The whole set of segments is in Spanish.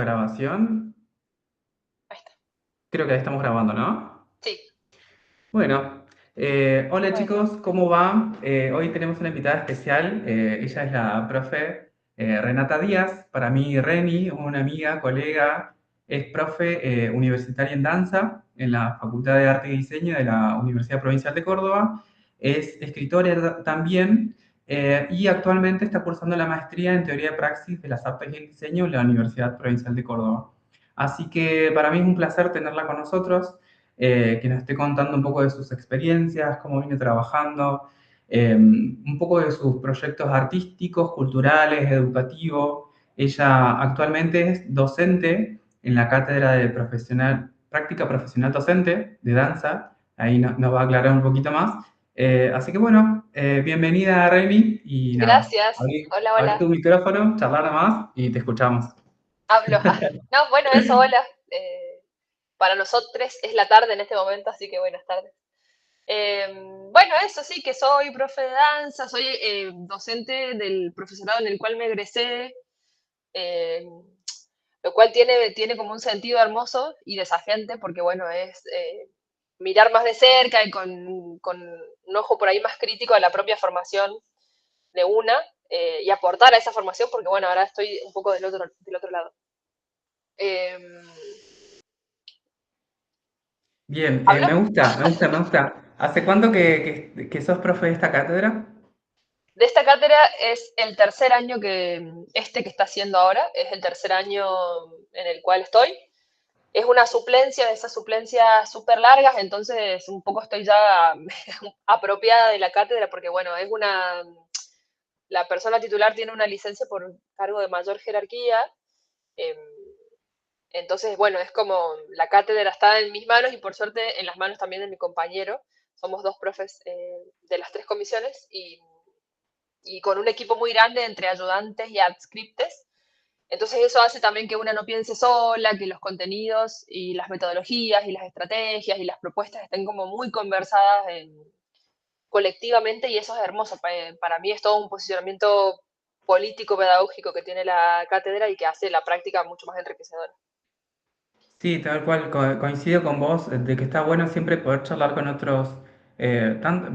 Grabación. Ahí está. Creo que ahí estamos grabando, ¿no? Sí, Bueno, hola bueno, chicos, ¿cómo va? Hoy tenemos una invitada especial. Ella es la profe Renata Díaz. Para mí, Reni, una amiga, colega, es profe universitaria en danza en la Facultad de Arte y Diseño de la Universidad Provincial de Córdoba. Es escritora también y actualmente está cursando la maestría en Teoría y Praxis de las Artes y el Diseño en la Universidad Provincial de Córdoba. Así que para mí es un placer tenerla con nosotros, que nos esté contando un poco de sus experiencias, cómo viene trabajando, un poco de sus proyectos artísticos, culturales, educativos. Ella actualmente es docente en la cátedra de práctica profesional docente de danza. Ahí nos va a aclarar un poquito más. Así que bueno, bienvenida Reni y nada, gracias. Hola, abrí hola. tu micrófono, charlar nada más y te escuchamos. Hablo. No, bueno, eso, hola. Para nosotros es la tarde en este momento, así que buenas tardes. Bueno, eso sí, que soy profe de danza, soy docente del profesorado en el cual me egresé, eh, lo cual tiene como un sentido hermoso y desafiante, porque bueno, es mirar más de cerca y con un ojo por ahí más crítico a la propia formación de una y aportar a esa formación, porque bueno, ahora estoy un poco del otro lado. Eh, Bien, ¿Hablo? me gusta. ¿Hace cuánto que sos profe de esta cátedra? De esta cátedra es el tercer año que está haciendo ahora, es el tercer año en el cual estoy. Es una suplencia, de esas suplencias súper largas, entonces un poco estoy ya apropiada de la cátedra, porque bueno, la persona titular tiene una licencia por cargo de mayor jerarquía, eh, entonces, bueno, es como la cátedra está en mis manos y por suerte en las manos también de mi compañero. Somos dos profes de las tres comisiones y con un equipo muy grande entre ayudantes y adscriptes. Entonces eso hace también que una no piense sola, que los contenidos y las metodologías y las estrategias y las propuestas estén como muy conversadas colectivamente y eso es hermoso. Para mí es todo un posicionamiento político, pedagógico que tiene la cátedra y que hace la práctica mucho más enriquecedora. Sí, tal cual, coincido con vos, de que está bueno siempre poder charlar con otros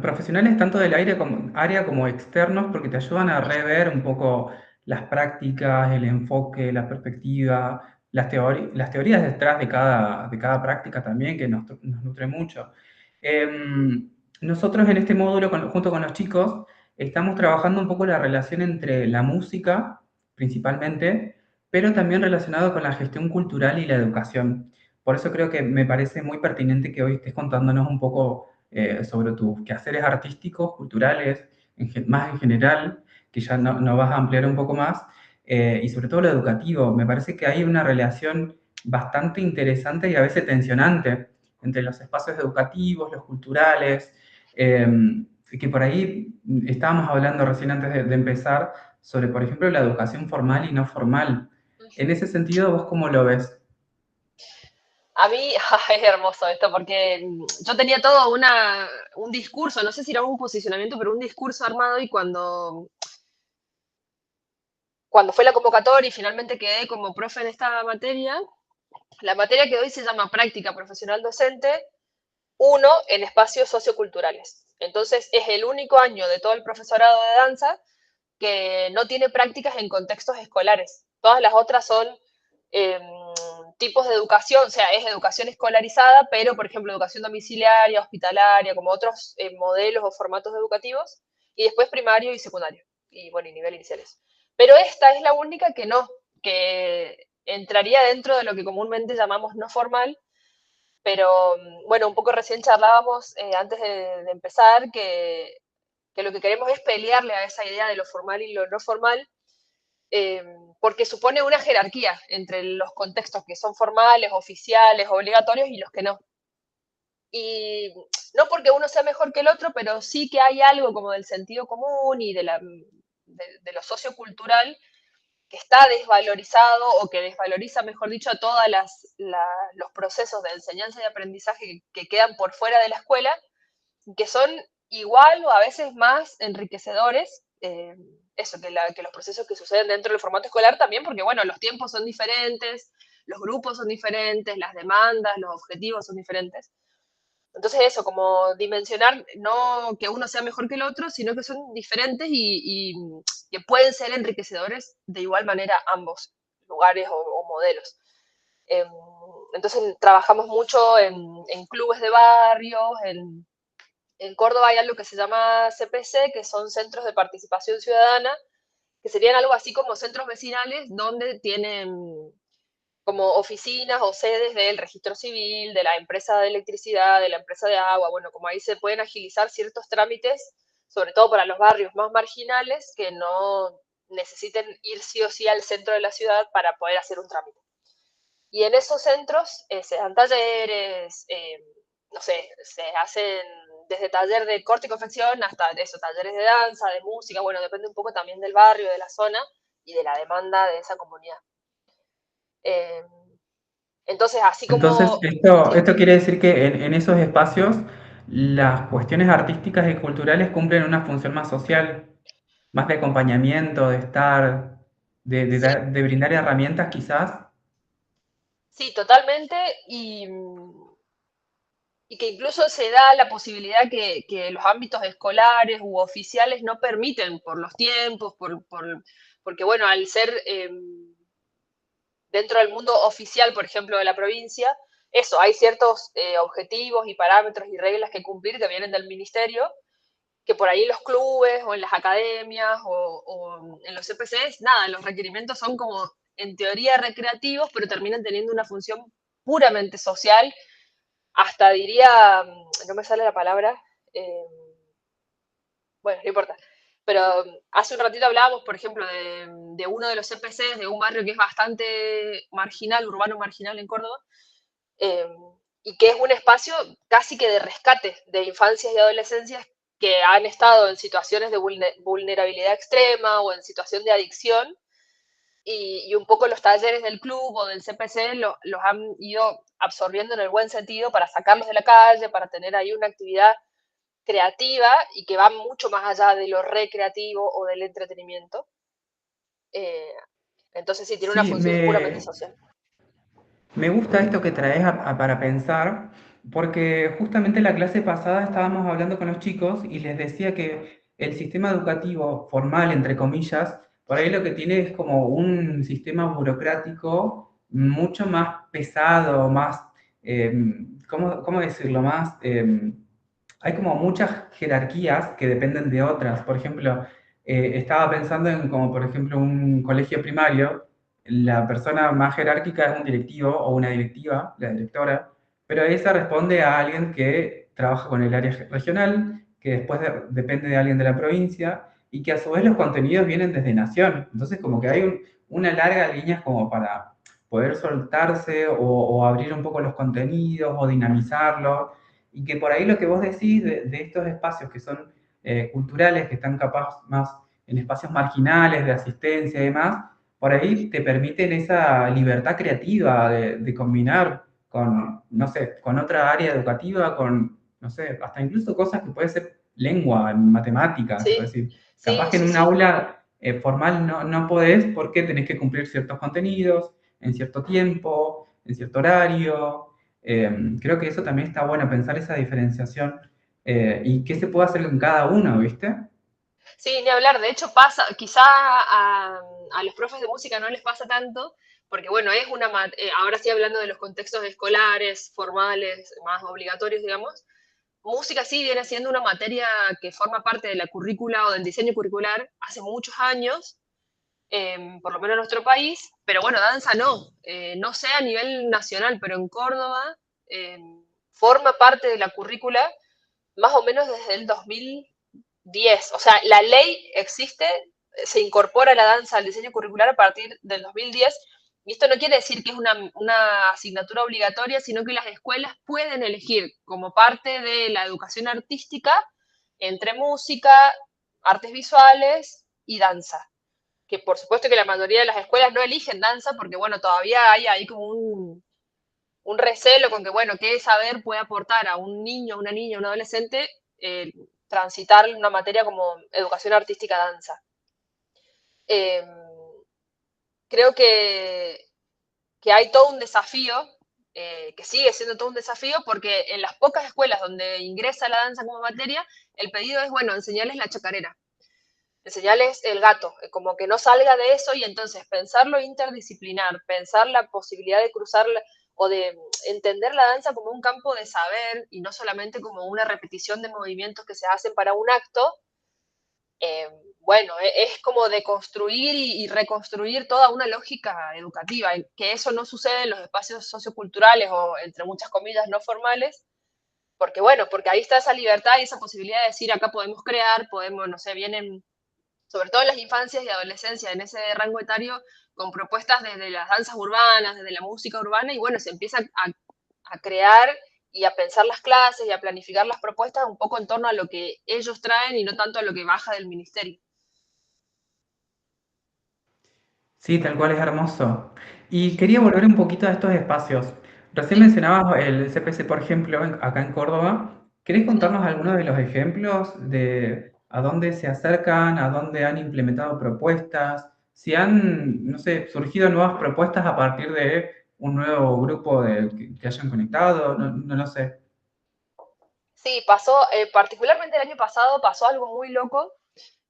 profesionales, tanto del área como externos, porque te ayudan a rever un poco las prácticas, el enfoque, la perspectiva, las teorías detrás de cada práctica también, que nos nutre mucho. Nosotros en este módulo, junto con los chicos, estamos trabajando un poco la relación entre la música, principalmente, pero también relacionado con la gestión cultural y la educación. Por eso creo que me parece muy pertinente que hoy estés contándonos un poco sobre tus quehaceres artísticos, culturales, más en general, que ya no vas a ampliar un poco más, y sobre todo lo educativo. Me parece que hay una relación bastante interesante y a veces tensionante entre los espacios educativos, los culturales, eh, que por ahí estábamos hablando recién antes de empezar sobre, por ejemplo, la educación formal y no formal. En ese sentido, ¿vos cómo lo ves? A mí es hermoso esto porque yo tenía todo un discurso, no sé si era un posicionamiento, pero un discurso armado y cuando fue la convocatoria y finalmente quedé como profe en esta materia, la materia que doy se llama Práctica Profesional Docente uno en espacios socioculturales. Entonces es el único año de todo el profesorado de danza que no tiene prácticas en contextos escolares. Todas las otras son eh, tipos de educación, o sea, es educación escolarizada, pero por ejemplo educación domiciliaria, hospitalaria, como otros modelos o formatos educativos, y después primario y secundario, y bueno, y nivel iniciales. Pero esta es la única que no, que entraría dentro de lo que comúnmente llamamos no formal, pero bueno, un poco recién charlábamos antes de empezar que lo que queremos es pelearle a esa idea de lo formal y lo no formal, eh, porque supone una jerarquía entre los contextos que son formales, oficiales, obligatorios y los que no. Y no porque uno sea mejor que el otro, pero sí que hay algo como del sentido común y de lo sociocultural que está desvalorizado o que desvaloriza, mejor dicho, a todos los procesos de enseñanza y aprendizaje que quedan por fuera de la escuela, que son igual o a veces más enriquecedores. eso, que los procesos que suceden dentro del formato escolar también, porque bueno, los tiempos son diferentes, los grupos son diferentes, las demandas, los objetivos son diferentes. Entonces eso, como dimensionar, no que uno sea mejor que el otro, sino que son diferentes y que pueden ser enriquecedores de igual manera ambos lugares o modelos. Eh, entonces trabajamos mucho en clubes de barrios, en Córdoba hay algo que se llama CPC, que son centros de participación ciudadana, que serían algo así como centros vecinales donde tienen como oficinas o sedes del registro civil, de la empresa de electricidad, de la empresa de agua, bueno, como ahí se pueden agilizar ciertos trámites, sobre todo para los barrios más marginales que no necesiten ir sí o sí al centro de la ciudad para poder hacer un trámite. Y en esos centros se dan talleres, no sé, se hacen desde taller de corte y confección hasta eso, talleres de danza, de música, bueno, depende un poco también del barrio, de la zona y de la demanda de esa comunidad. Eh, entonces, así Entonces, como, esto, sí, esto quiere decir que en esos espacios las cuestiones artísticas y culturales cumplen una función más social, más de acompañamiento, de estar, sí, de brindar herramientas quizás. sí, totalmente, y que incluso se da la posibilidad que los ámbitos escolares u oficiales no permiten por los tiempos, porque bueno, al ser dentro del mundo oficial, por ejemplo, de la provincia, eso, hay ciertos objetivos y parámetros y reglas que cumplir que vienen del ministerio, que por ahí en los clubes o en las academias o en los CPCs, nada, los requerimientos son como en teoría recreativos, pero terminan teniendo una función puramente social, hasta diría, no me sale la palabra, eh, bueno, no importa, pero hace un ratito hablábamos, por ejemplo, de uno de los CPCs de un barrio que es bastante marginal, urbano marginal en Córdoba, eh, y que es un espacio casi que de rescate de infancias y adolescencias que han estado en situaciones de vulnerabilidad extrema o en situación de adicción, y un poco los talleres del club o del CPC los han ido absorbiendo en el buen sentido para sacarlos de la calle, para tener ahí una actividad creativa y que va mucho más allá de lo recreativo o del entretenimiento. Eh, entonces sí, tiene una Sí, función puramente social. me gusta esto que traes para pensar, porque justamente la clase pasada estábamos hablando con los chicos y les decía que el sistema educativo formal, entre comillas, por ahí lo que tiene es como un sistema burocrático mucho más pesado, más, ¿cómo decirlo? Más, hay como muchas jerarquías que dependen de otras. Por ejemplo, estaba pensando en como, por ejemplo, un colegio primario, la persona más jerárquica es un directivo o una directiva, la directora, pero esa responde a alguien que trabaja con el área regional, que después depende de alguien de la provincia y que a su vez los contenidos vienen desde Nación. Entonces como que hay una larga línea como para poder soltarse o abrir un poco los contenidos o dinamizarlos y que por ahí lo que vos decís de estos espacios que son culturales, que están capaz más en espacios marginales de asistencia y demás, por ahí te permiten esa libertad creativa de combinar con, no sé, con otra área educativa, con, no sé, hasta incluso cosas que puede ser lengua, matemáticas, es Sí, decir, capaz sí, que en sí, un sí. aula formal no podés porque tenés que cumplir ciertos contenidos en cierto tiempo, en cierto horario. Creo que eso también está bueno, pensar esa diferenciación y qué se puede hacer con cada uno, ¿viste? Sí, ni hablar. De hecho, pasa, quizá a los profes de música no les pasa tanto, porque bueno, es ahora sí hablando de los contextos escolares, formales, más obligatorios, digamos, música sí viene siendo una materia que forma parte de la currícula o del diseño curricular hace muchos años, por lo menos en nuestro país, pero bueno, danza no, no sé a nivel nacional, pero en Córdoba eh, forma parte de la currícula más o menos desde el 2010. O sea, la ley existe, se incorpora la danza al diseño curricular a partir del 2010, y esto no quiere decir que es una asignatura obligatoria, sino que las escuelas pueden elegir como parte de la educación artística entre música, artes visuales y danza. Que por supuesto que la mayoría de las escuelas no eligen danza porque, bueno, todavía hay ahí como un recelo con que, bueno, qué saber puede aportar a un niño, una niña, un adolescente transitar una materia como educación artística danza. Eh, Creo que hay todo un desafío, que sigue siendo todo un desafío, porque en las pocas escuelas donde ingresa la danza como materia, el pedido es, bueno, enseñarles la chacarera, enseñarles el gato, como que no salga de eso y entonces pensarlo interdisciplinar, pensar la posibilidad de cruzar o de entender la danza como un campo de saber y no solamente como una repetición de movimientos que se hacen para un acto, eh, bueno, es como deconstruir y reconstruir toda una lógica educativa, que eso no sucede en los espacios socioculturales o, entre muchas comillas, no formales, porque bueno, porque ahí está esa libertad y esa posibilidad de decir, acá podemos crear, podemos, no sé, vienen, sobre todo en las infancias y adolescencias, en ese rango etario, con propuestas desde las danzas urbanas, desde la música urbana, y bueno, se empieza a crear y a pensar las clases y a planificar las propuestas un poco en torno a lo que ellos traen y no tanto a lo que baja del ministerio. Sí, tal cual es hermoso. Y quería volver un poquito a estos espacios. Recién Sí. mencionabas el CPC, por ejemplo, acá en Córdoba. ¿Querés Sí. contarnos algunos de los ejemplos de a dónde se acercan, a dónde han implementado propuestas? Si han, no sé, surgido nuevas propuestas a partir de un nuevo grupo que hayan conectado, no lo sé. Sí, pasó, particularmente el año pasado pasó algo muy loco,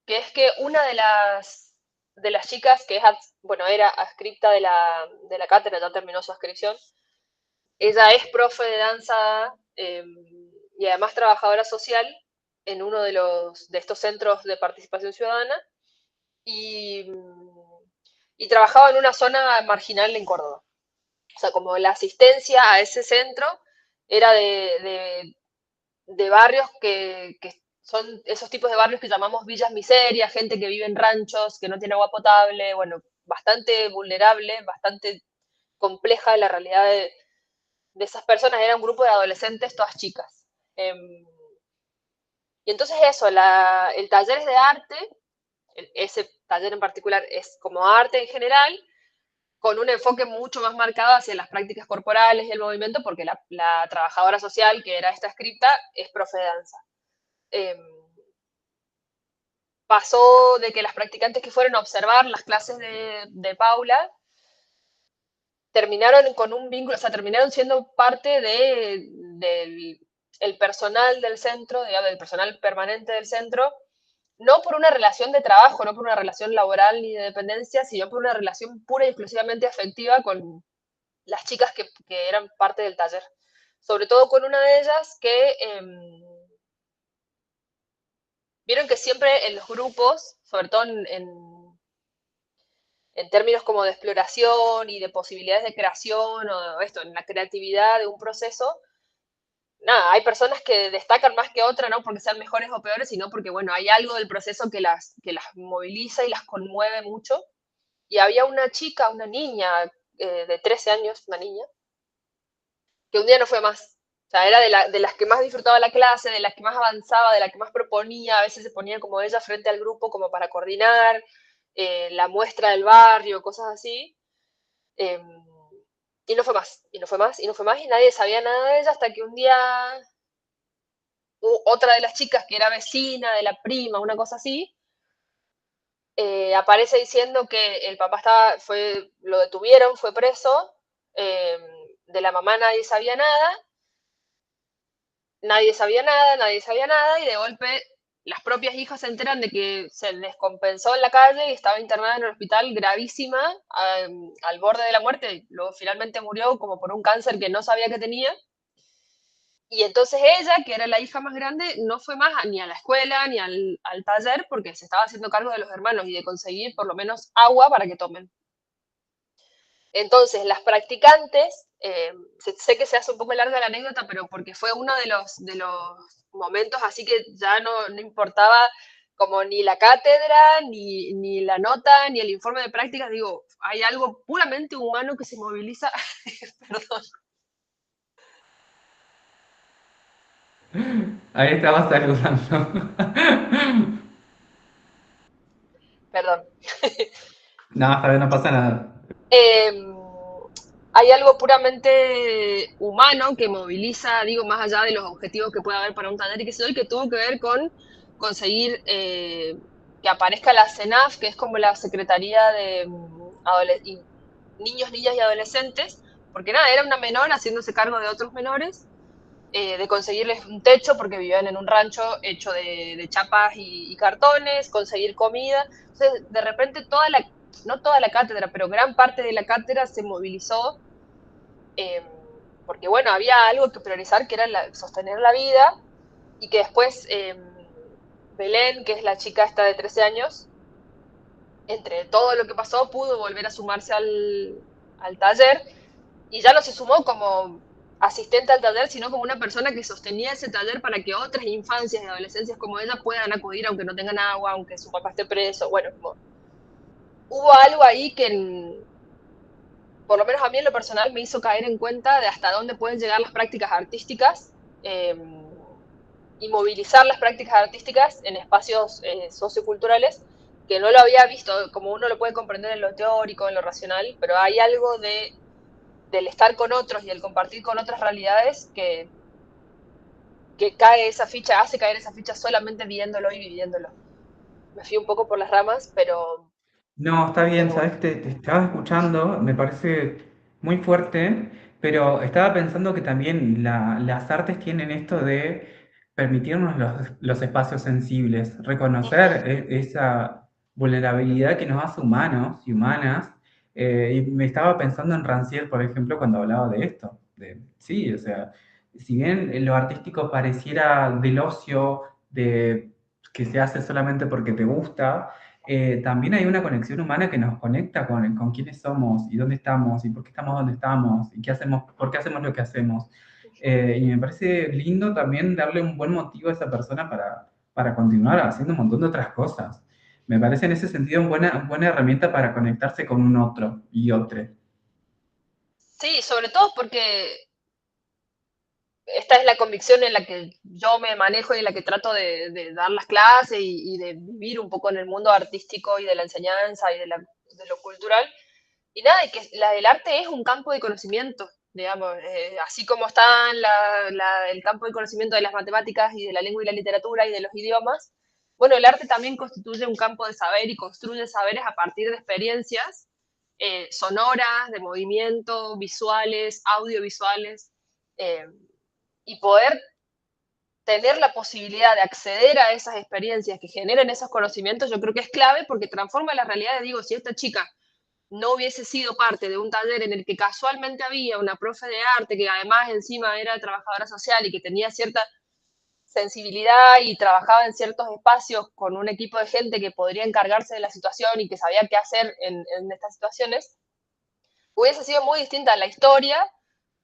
que es que una de las chicas que es, bueno, era adscripta de la cátedra, ya terminó su adscripción, ella es profe de danza y además trabajadora social en uno de estos centros de participación ciudadana y, y trabajaba en una zona marginal en Córdoba. O sea, como la asistencia a ese centro era de barrios que son esos tipos de barrios que llamamos villas miserias, gente que vive en ranchos, que no tiene agua potable, bueno, bastante vulnerable, bastante compleja la realidad de esas personas. Era un grupo de adolescentes, todas chicas. Y entonces eso, el taller es de arte, ese taller en particular es como arte en general, con un enfoque mucho más marcado hacia las prácticas corporales y el movimiento, porque la trabajadora social, que era esta escrita, es profe de danza. Eh, Pasó de que las practicantes que fueron a observar las clases de Paula terminaron con un vínculo, o sea, terminaron siendo parte del el personal del centro, digamos, del personal permanente del centro, no por una relación de trabajo, no por una relación laboral ni de dependencia, sino por una relación pura y exclusivamente afectiva con las chicas que eran parte del taller. Sobre todo con una de ellas que vieron que siempre en los grupos, sobre todo en términos como de exploración y de posibilidades de creación o esto, en la creatividad de un proceso, nada, hay personas que destacan más que otras, no porque sean mejores o peores, sino porque, bueno, hay algo del proceso que las moviliza y las conmueve mucho. Y había una chica, una niña de 13 años, una niña, que un día no fue más. O sea, era de las que más disfrutaba la clase, de las que más avanzaba, de las que más proponía, a veces se ponía como ella frente al grupo como para coordinar la muestra del barrio, cosas así. Eh, y no fue más, y no fue más, y no fue más, y nadie sabía nada de ella hasta que un día otra de las chicas que era vecina de la prima, una cosa así, aparece diciendo que el papá lo detuvieron, fue preso, eh, de la mamá nadie sabía nada, nadie sabía nada, nadie sabía nada, y de golpe las propias hijas se enteran de que se descompensó en la calle y estaba internada en el hospital gravísima, al borde de la muerte. Luego finalmente murió como por un cáncer que no sabía que tenía. Y entonces ella, que era la hija más grande, no fue más ni a la escuela ni al taller porque se estaba haciendo cargo de los hermanos y de conseguir por lo menos agua para que tomen. Entonces, las practicantes, sé que se hace un poco larga la anécdota, pero porque fue uno de los momentos así que ya no importaba como ni la cátedra, ni la nota, ni el informe de prácticas, digo, hay algo puramente humano que se moviliza, perdón, Ahí estabas saludando. perdón. No, Javier, no pasa nada. Eh, Hay algo puramente humano que moviliza, digo, más allá de los objetivos que pueda haber para un taller y que se doy, que tuvo que ver con conseguir que aparezca la CENAF, que es como la Secretaría de Niños, Niñas y Adolescentes, porque nada, era una menor haciéndose cargo de otros menores, de conseguirles un techo porque vivían en un rancho hecho de chapas y cartones, conseguir comida. Entonces, de repente no toda la cátedra, pero gran parte de la cátedra se movilizó, eh, porque bueno, había algo que priorizar, que era sostener la vida, y que después Belén, que es la chica esta de 13 años, entre todo lo que pasó, pudo volver a sumarse al taller, y ya no se sumó como asistente al taller, sino como una persona que sostenía ese taller para que otras infancias y adolescencias como ella puedan acudir aunque no tengan agua, aunque su papá esté preso. Bueno, como, hubo algo ahí que por lo menos a mí en lo personal me hizo caer en cuenta de hasta dónde pueden llegar las prácticas artísticas, y movilizar las prácticas artísticas en espacios socioculturales, que no lo había visto, como uno lo puede comprender en lo teórico, en lo racional, pero hay algo del estar con otros y el compartir con otras realidades que cae esa ficha, hace caer esa ficha solamente viéndolo y viviéndolo. Me fui un poco por las ramas, No, está bien, pero bueno. sabes, te estaba escuchando, me parece muy fuerte, pero estaba pensando que también las artes tienen esto de permitirnos los espacios sensibles, reconocer esa vulnerabilidad que nos hace humanos y humanas. Y me estaba pensando en Rancière, por ejemplo, cuando hablaba de esto. Sí, o sea, si bien lo artístico pareciera del ocio, de que se hace solamente porque te gusta, también hay una conexión humana que nos conecta con quiénes somos y dónde estamos y por qué estamos donde estamos y qué hacemos, por qué hacemos lo que hacemos. Y me parece lindo también darle un buen motivo a esa persona para continuar haciendo un montón de otras cosas. Me parece en ese sentido una buena herramienta para conectarse con un otro y otro. Sí, sobre todo porque esta es la convicción en la que yo me manejo y en la que trato de dar las clases y de vivir un poco en el mundo artístico y de la enseñanza y de lo cultural. Y nada, y que el arte es un campo de conocimiento, digamos, así como está el campo de conocimiento de las matemáticas y de la lengua y la literatura y de los idiomas. Bueno, el arte también constituye un campo de saber y construye saberes a partir de experiencias sonoras, de movimiento, visuales, audiovisuales, eh, y poder tener la posibilidad de acceder a esas experiencias que generen esos conocimientos, yo creo que es clave porque transforma la realidad. Digo, si esta chica no hubiese sido parte de un taller en el que casualmente había una profe de arte que además encima era trabajadora social y que tenía cierta sensibilidad y trabajaba en ciertos espacios con un equipo de gente que podría encargarse de la situación y que sabía qué hacer en estas situaciones, hubiese sido muy distinta la historia,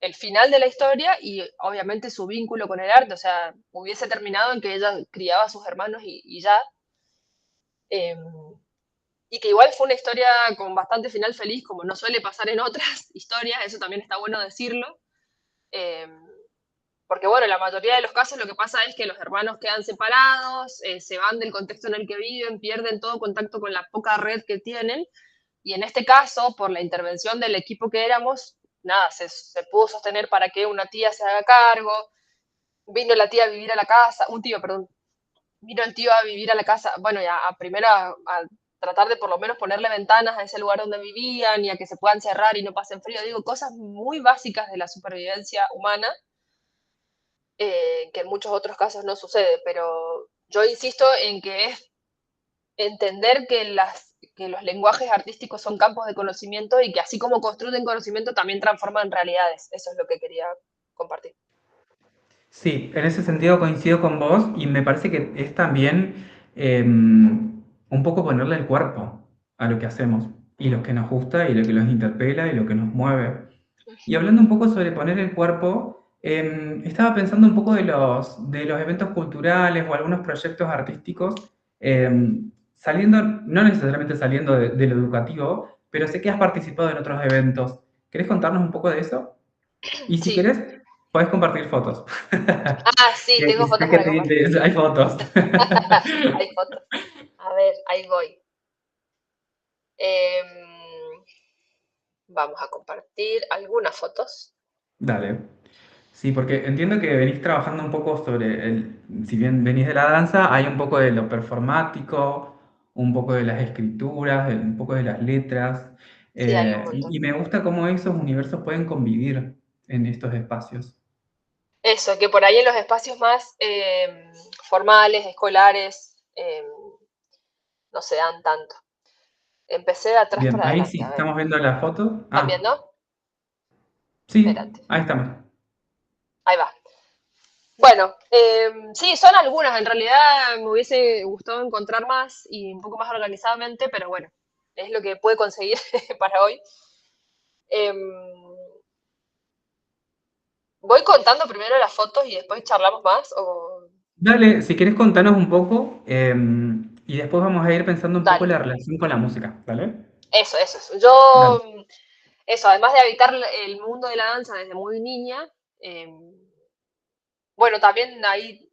el final de la historia y obviamente su vínculo con el arte. O sea, hubiese terminado en que ella criaba a sus hermanos y ya. Eh, y que igual fue una historia con bastante final feliz, como no suele pasar en otras historias, eso también está bueno decirlo. Eh, Porque bueno, en la mayoría de los casos lo que pasa es que los hermanos quedan separados, se van del contexto en el que viven, pierden todo contacto con la poca red que tienen. Y en este caso, por la intervención del equipo que éramos, nada, se pudo sostener para que una tía se haga cargo, vino la tía a vivir a la casa, un tío, perdón, vino el tío a vivir a la casa, bueno, ya a primero a tratar de por lo menos ponerle ventanas a ese lugar donde vivían y a que se puedan cerrar y no pasen frío. Digo, cosas muy básicas de la supervivencia humana, que en muchos otros casos no sucede, pero yo insisto en que es entender que los lenguajes artísticos son campos de conocimiento y que así como construyen conocimiento, también transforman realidades. Eso es lo que quería compartir. Sí, en ese sentido coincido con vos y me parece que es también un poco ponerle el cuerpo a lo que hacemos y lo que nos gusta y lo que nos interpela y lo que nos mueve. Y hablando un poco sobre poner el cuerpo, estaba pensando un poco de los eventos culturales o algunos proyectos artísticos, saliendo, no necesariamente saliendo de lo educativo, pero sé que has participado en otros eventos. ¿Querés contarnos un poco de eso? Y si Sí. querés, podés compartir fotos. Ah, sí, Que tengo sé fotos que para compartir. hay fotos. Hay fotos. A ver, ahí voy. Em, Vamos a compartir algunas fotos. Dale. Sí, porque entiendo que venís trabajando un poco sobre si bien venís de la danza, hay un poco de lo performático un poco de las escrituras, un poco de las letras, Sí, hay un y montón. me gusta cómo esos universos pueden convivir en estos espacios. Eso, que por ahí en los espacios más formales, escolares, no se dan tanto. Empecé de atrás Bien, para ahí adelante, sí, a ver. estamos viendo la foto. ¿Están Ah, viendo? sí, Espérate. ahí estamos. Ahí va. Bueno, sí, son algunas. En realidad me hubiese gustado encontrar más y un poco más organizadamente, pero bueno, es lo que pude conseguir para hoy. Em, Voy contando primero las fotos y después charlamos más. O... Dale, si querés contanos un poco y después vamos a ir pensando un poco Dale, la relación con la música, ¿vale? eso. Dale. Eso, además de habitar el mundo de la danza desde muy niña, em, bueno, también ahí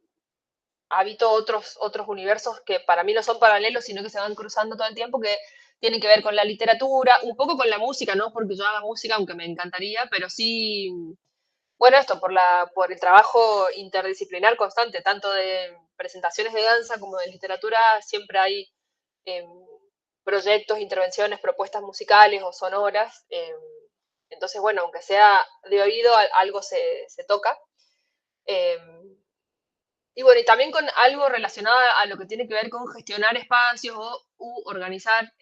habito otros universos que para mí no son paralelos, sino que se van cruzando todo el tiempo, que tienen que ver con la literatura, un poco con la música, no porque yo haga música, aunque me encantaría, pero sí, bueno, esto, por el trabajo interdisciplinar constante, tanto de presentaciones de danza como de literatura, siempre hay eh, proyectos, intervenciones, propuestas musicales o sonoras. Entonces, bueno, aunque sea de oído, algo se toca. Eh, y bueno, y también con algo relacionado a lo que tiene que ver con gestionar espacios u organizar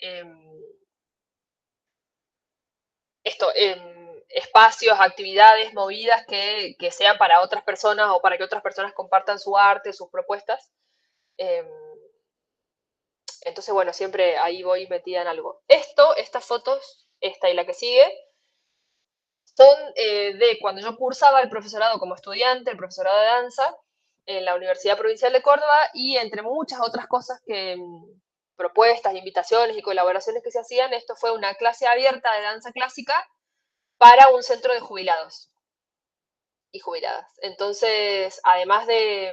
espacios, actividades, movidas que sean para otras personas o para que otras personas compartan su arte, sus propuestas. Eh, entonces, bueno, siempre ahí voy metida en algo. Estas fotos, esta y la que sigue, son de cuando yo cursaba el profesorado como estudiante, el profesorado de danza, en la Universidad Provincial de Córdoba, y entre muchas otras cosas que propuestas, invitaciones y colaboraciones que se hacían, esto fue una clase abierta de danza clásica para un centro de jubilados y jubiladas. Entonces, además de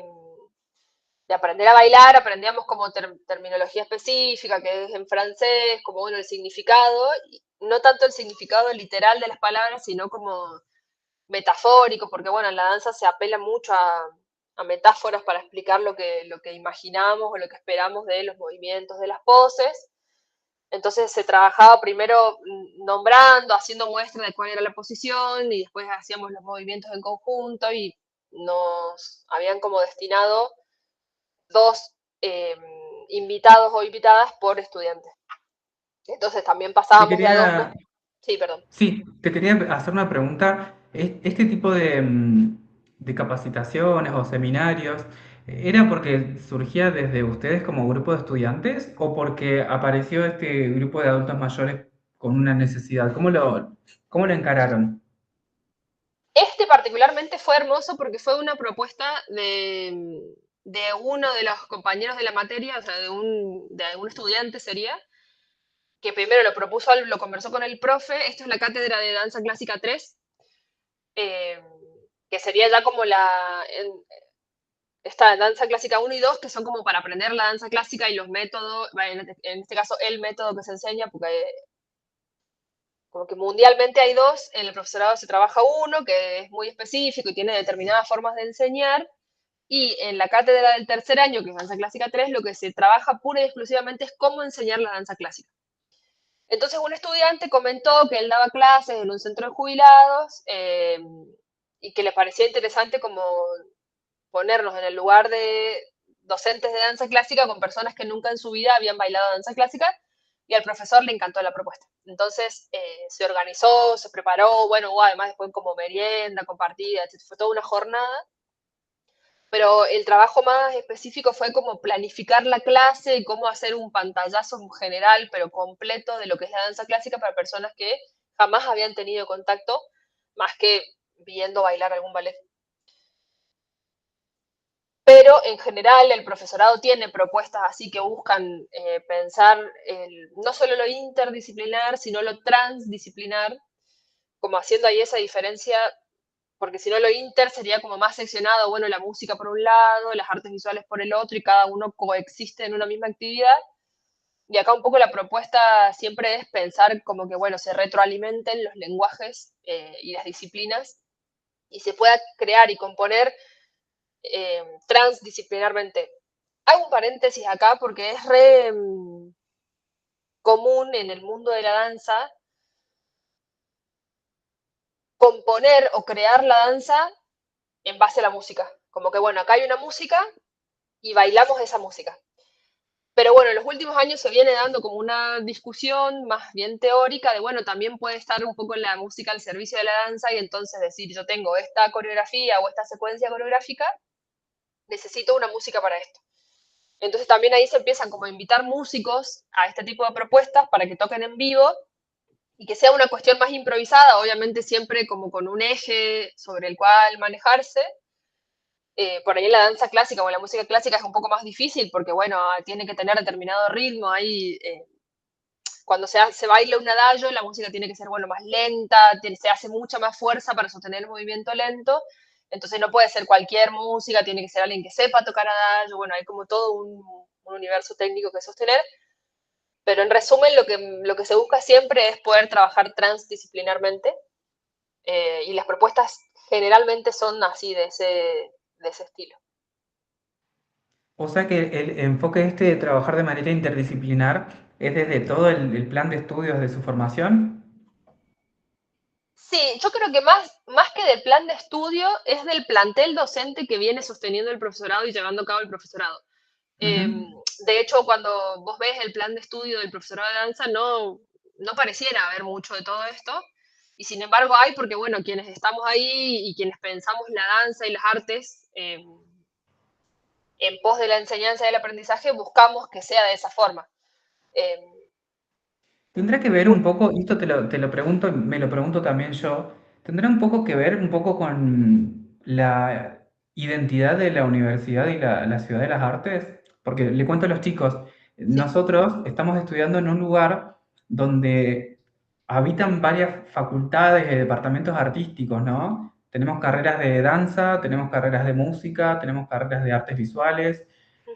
aprender a bailar, aprendíamos como terminología específica, que es en francés, como bueno, el significado, no tanto el significado literal de las palabras, sino como metafórico, porque bueno, en la danza se apela mucho a metáforas para explicar lo que imaginamos o lo que esperamos de los movimientos, de las poses. Entonces se trabajaba primero nombrando, haciendo muestra de cuál era la posición y después hacíamos los movimientos en conjunto y nos habían como destinado dos invitados o invitadas por estudiante. Entonces también Te pasábamos de a dos. quería, Sí, perdón. sí, te quería hacer una pregunta. Este tipo de capacitaciones o seminarios, ¿era porque surgía desde ustedes como grupo de estudiantes o porque apareció este grupo de adultos mayores con una necesidad? ¿Cómo lo encararon? Este particularmente fue hermoso porque fue una propuesta de uno de los compañeros de la materia, o sea, de un estudiante sería, que primero lo propuso, lo conversó con el profe. Esto es la cátedra de danza clásica 3, eh, que sería ya como esta danza clásica 1 y 2, que son como para aprender la danza clásica y los métodos, bueno, en este caso el método que se enseña, porque como que mundialmente hay dos, en el profesorado se trabaja uno, que es muy específico y tiene determinadas formas de enseñar, y en la cátedra del tercer año, que es danza clásica 3, lo que se trabaja pura y exclusivamente es cómo enseñar la danza clásica. Entonces un estudiante comentó que él daba clases en un centro de jubilados y que le parecía interesante como ponernos en el lugar de docentes de danza clásica con personas que nunca en su vida habían bailado danza clásica, y al profesor le encantó la propuesta. Entonces se organizó, se preparó, bueno, hubo además después como merienda compartida, fue toda una jornada, pero el trabajo más específico fue como planificar la clase y cómo hacer un pantallazo general, pero completo, de lo que es la danza clásica para personas que jamás habían tenido contacto, más que viendo bailar algún ballet. Pero en general el profesorado tiene propuestas así que buscan pensar no solo lo interdisciplinar, sino lo transdisciplinar, como haciendo ahí esa diferencia, porque si no lo inter sería como más seccionado, bueno, la música por un lado, las artes visuales por el otro, y cada uno coexiste en una misma actividad. Y acá un poco la propuesta siempre es pensar como que, bueno, se retroalimenten los lenguajes y las disciplinas y se pueda crear y componer transdisciplinarmente. Hago un paréntesis acá porque es re común en el mundo de la danza componer o crear la danza en base a la música. Como que, bueno, acá hay una música y bailamos esa música. Pero bueno, en los últimos años se viene dando como una discusión más bien teórica de, bueno, también puede estar un poco la música al servicio de la danza y entonces decir, yo tengo esta coreografía o esta secuencia coreográfica, necesito una música para esto. Entonces también ahí se empiezan como a invitar músicos a este tipo de propuestas para que toquen en vivo y que sea una cuestión más improvisada, obviamente siempre como con un eje sobre el cual manejarse. Por ahí en la danza clásica o en la música clásica es un poco más difícil porque, bueno, tiene que tener determinado ritmo. Ahí, cuando se baila un adagio, la música tiene que ser, bueno, más lenta, se hace mucha más fuerza para sostener el movimiento lento. Entonces no puede ser cualquier música, tiene que ser alguien que sepa tocar adagio. Bueno, hay como todo un universo técnico que sostener. Pero en resumen, lo que se busca siempre es poder trabajar transdisciplinarmente. Y las propuestas generalmente son así, de ese estilo. O sea que el enfoque este de trabajar de manera interdisciplinar es desde todo el plan de estudios de su formación. Sí, yo creo que más que del plan de estudio es del plantel docente que viene sosteniendo el profesorado y llevando a cabo el profesorado. Ujú. Eh, de hecho, cuando vos ves el plan de estudio del profesorado de danza, no pareciera haber mucho de todo esto. Y sin embargo hay porque, bueno, quienes estamos ahí y quienes pensamos la danza y las artes en pos de la enseñanza y el aprendizaje, buscamos que sea de esa forma. Eh, Tendrá que ver un poco, y esto te lo pregunto, me lo pregunto también yo, tendrá un poco que ver un poco con la identidad de la universidad y la Ciudad de las Artes, porque le cuento a los chicos, sí. nosotros estamos estudiando en un lugar donde habitan varias facultades y departamentos artísticos, ¿no? Tenemos carreras de danza, tenemos carreras de música, tenemos carreras de artes visuales,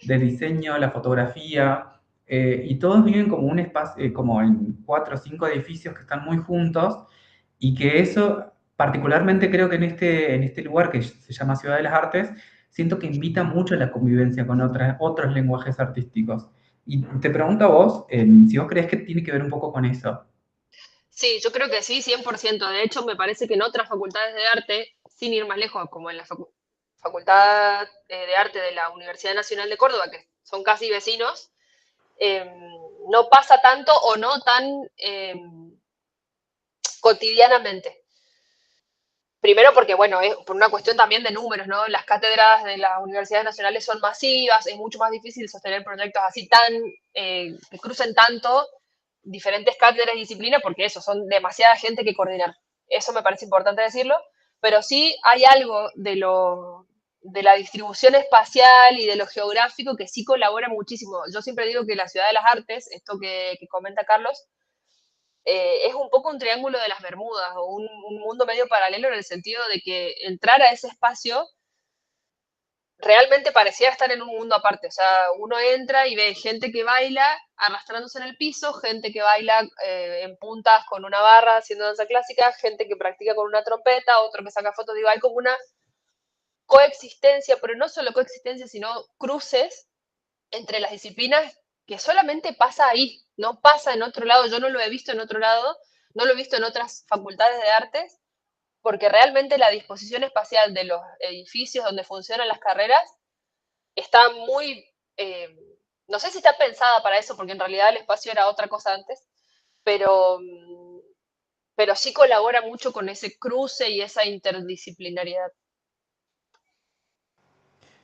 de Ujú. diseño, la fotografía. Y todos viven como un espacio, como en 4 o 5 edificios que están muy juntos, y que eso, particularmente creo que en este lugar que se llama Ciudad de las Artes, siento que invita mucho a la convivencia con otros lenguajes artísticos. Y te pregunto a vos, si vos crees que tiene que ver un poco con eso. Sí, yo creo que sí, 100%. De hecho, me parece que en otras facultades de arte, sin ir más lejos, como en la Facultad de Arte de la Universidad Nacional de Córdoba, que son casi vecinos, eh, no pasa tanto o no tan cotidianamente. Primero porque, bueno, es por una cuestión también de números, ¿no? Las cátedras de las universidades nacionales son masivas, es mucho más difícil sostener proyectos así que crucen tanto diferentes cátedras y disciplinas, porque eso, son demasiada gente que coordinar. Eso me parece importante decirlo, pero sí hay algo de la distribución espacial y de lo geográfico que sí colabora muchísimo. Yo siempre digo que la ciudad de las artes, esto que comenta Carlos, es un poco un triángulo de las Bermudas o un mundo medio paralelo en el sentido de que entrar a ese espacio realmente parecía estar en un mundo aparte. O sea, uno entra y ve gente que baila arrastrándose en el piso, gente que baila en puntas con una barra haciendo danza clásica, gente que practica con una trompeta, otro que saca fotos. Digo, hay como una coexistencia, pero no solo coexistencia, sino cruces entre las disciplinas que solamente pasa ahí, no pasa en otro lado. Yo no lo he visto en otro lado, no lo he visto en otras facultades de artes, porque realmente la disposición espacial de los edificios donde funcionan las carreras está muy, no sé si está pensada para eso, porque en realidad el espacio era otra cosa antes, pero, pero sí colabora mucho con ese cruce y esa interdisciplinariedad.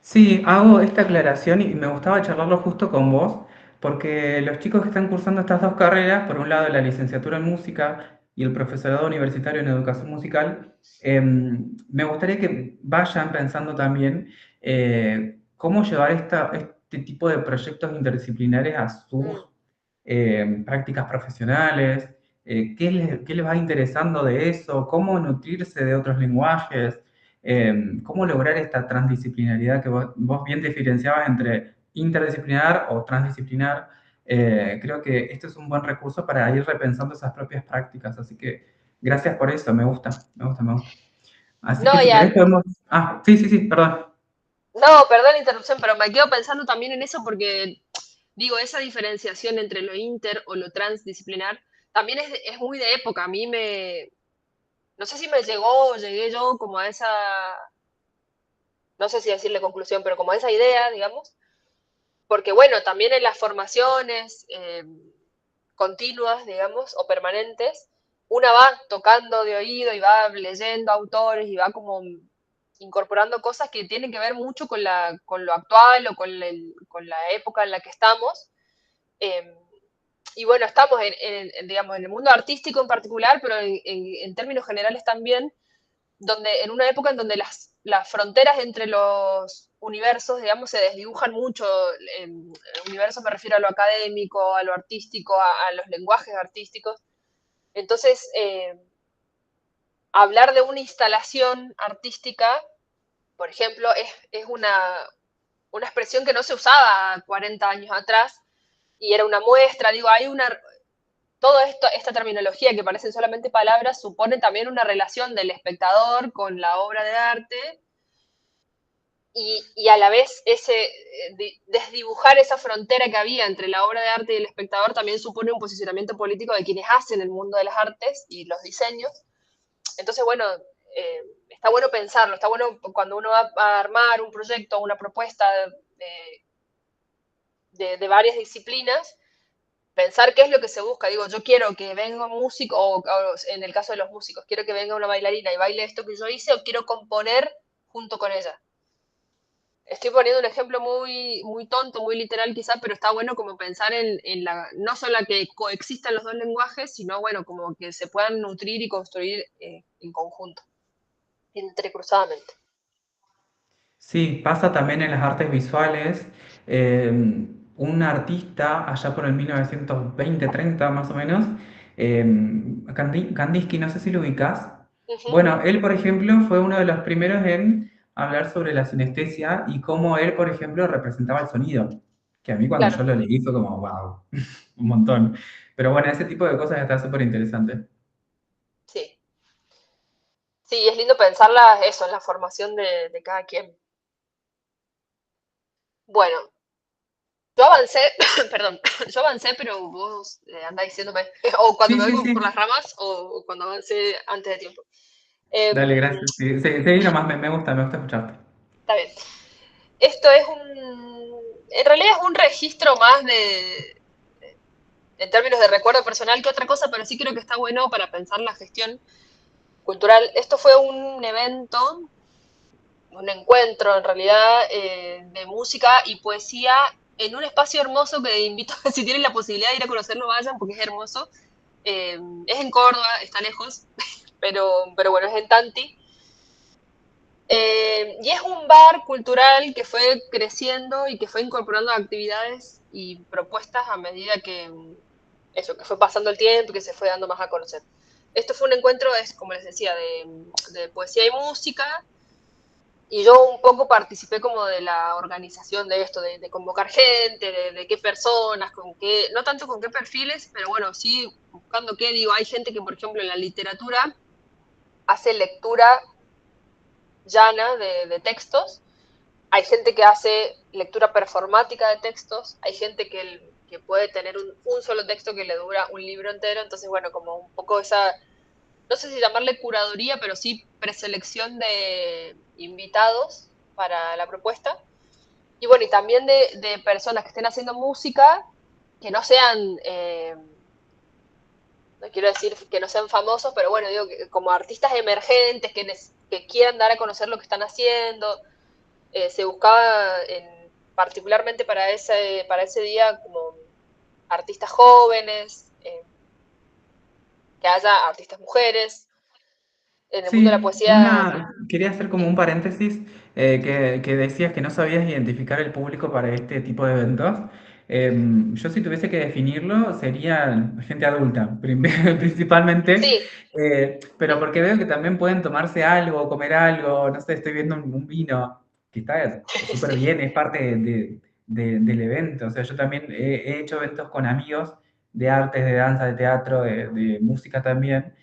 Sí, hago esta aclaración y me gustaba charlarlo justo con vos, porque los chicos que están cursando estas dos carreras, por un lado la licenciatura en música y el profesorado universitario en educación musical, me gustaría que vayan pensando también cómo llevar este tipo de proyectos interdisciplinares a sus Mm. prácticas profesionales, qué les va interesando de eso, cómo nutrirse de otros lenguajes, cómo lograr esta transdisciplinaridad que vos bien diferenciabas entre interdisciplinar o transdisciplinar. Creo que esto es un buen recurso para ir repensando esas propias prácticas, así que gracias por eso, me gusta, me gusta, me gusta. Así que No, si querés podemos... sí, sí, sí, perdón. no, perdón la interrupción, pero me quedo pensando también en eso porque digo, esa diferenciación entre lo inter o lo transdisciplinar también es muy de época. A mí no sé si me llegó o llegué yo como a esa, no sé si decirle conclusión, pero como a esa idea, digamos, porque bueno, también en las formaciones continuas, digamos, o permanentes, una va tocando de oído y va leyendo autores y va como incorporando cosas que tienen que ver mucho con lo actual o con la época en la que estamos. Eh, y bueno, estamos digamos, en el mundo artístico en particular, pero en términos generales también, donde, en una época en donde las fronteras entre los universos, digamos, se desdibujan mucho. En el universo me refiero a lo académico, a lo artístico, a los lenguajes artísticos. Entonces, hablar de una instalación artística, por ejemplo, es una expresión que no se usaba 40 años atrás y era una muestra, digo, hay una, todo esto, esta terminología que parecen solamente palabras, supone también una relación del espectador con la obra de arte y a la vez desdibujar esa frontera que había entre la obra de arte y el espectador también supone un posicionamiento político de quienes hacen el mundo de las artes y los diseños. Entonces, bueno, está bueno pensarlo, está bueno cuando uno va a armar un proyecto, una propuesta de varias disciplinas, pensar qué es lo que se busca. Digo, yo quiero que venga un músico, o en el caso de los músicos, quiero que venga una bailarina y baile esto que yo hice, o quiero componer junto con ella. Estoy poniendo un ejemplo muy, muy tonto, muy literal quizás, pero está bueno como pensar en no solo que coexistan los dos lenguajes, sino bueno, como que se puedan nutrir y construir en conjunto, entrecruzadamente. Sí, pasa también en las artes visuales. eh, un artista, allá por el 1920-30 más o menos, eh, Kandinsky, no sé si lo ubicás. Uh -huh, Bueno, él, por ejemplo, fue uno de los primeros en hablar sobre la sinestesia y cómo él, por ejemplo, representaba el sonido. Que a mí cuando claro, yo lo leí fue como, wow, un montón. Pero bueno, ese tipo de cosas está súper interesante. sí. Sí, es lindo pensarla eso, en la formación de cada quien. Bueno, yo avancé, perdón, yo avancé, pero vos andás diciéndome, o cuando Sí, me sí, voy por sí. las ramas, o cuando avancé antes de tiempo. Dale, Em, gracias. Sí, sí, sí, nomás me gusta escucharte. Está bien. Esto es en realidad es un registro más en términos de recuerdo personal que otra cosa, pero sí creo que está bueno para pensar la gestión cultural. Esto fue un evento, un encuentro en realidad de música y poesía en un espacio hermoso que invito, si tienen la posibilidad de ir a conocerlo, vayan porque es hermoso. Es en Córdoba, está lejos, pero bueno, es en Tanti. Y es un bar cultural que fue creciendo y que fue incorporando actividades y propuestas a medida que eso, que fue pasando el tiempo y que se fue dando más a conocer. Esto fue un encuentro, es como les decía, de poesía y música, y yo un poco participé como de la organización de esto, de convocar gente, de qué personas, con qué, no tanto con qué perfiles, pero bueno, sí buscando qué, digo, hay gente que, por ejemplo, en la literatura hace lectura llana de textos. Hay gente que hace lectura performática de textos, hay gente que puede tener un solo texto que le dura un libro entero, entonces bueno, como un poco esa, no sé si llamarle curaduría, pero sí preselección de invitados para la propuesta. Y bueno, y también de personas que estén haciendo música, que no sean, no quiero decir que no sean famosos, pero bueno, digo, que como artistas emergentes que quieran dar a conocer lo que están haciendo, se buscaba particularmente para ese día como artistas jóvenes, que haya artistas mujeres. En el mundo de la Sí, poesía, quería hacer como un paréntesis, que decías que no sabías identificar el público para este tipo de eventos. Yo si tuviese que definirlo sería gente adulta, principalmente, sí, pero porque veo que también pueden tomarse algo, comer algo, no sé, estoy viendo un vino que está súper sí, bien, es parte del evento. O sea, yo también he hecho eventos con amigos de artes, de danza, de teatro, de música también.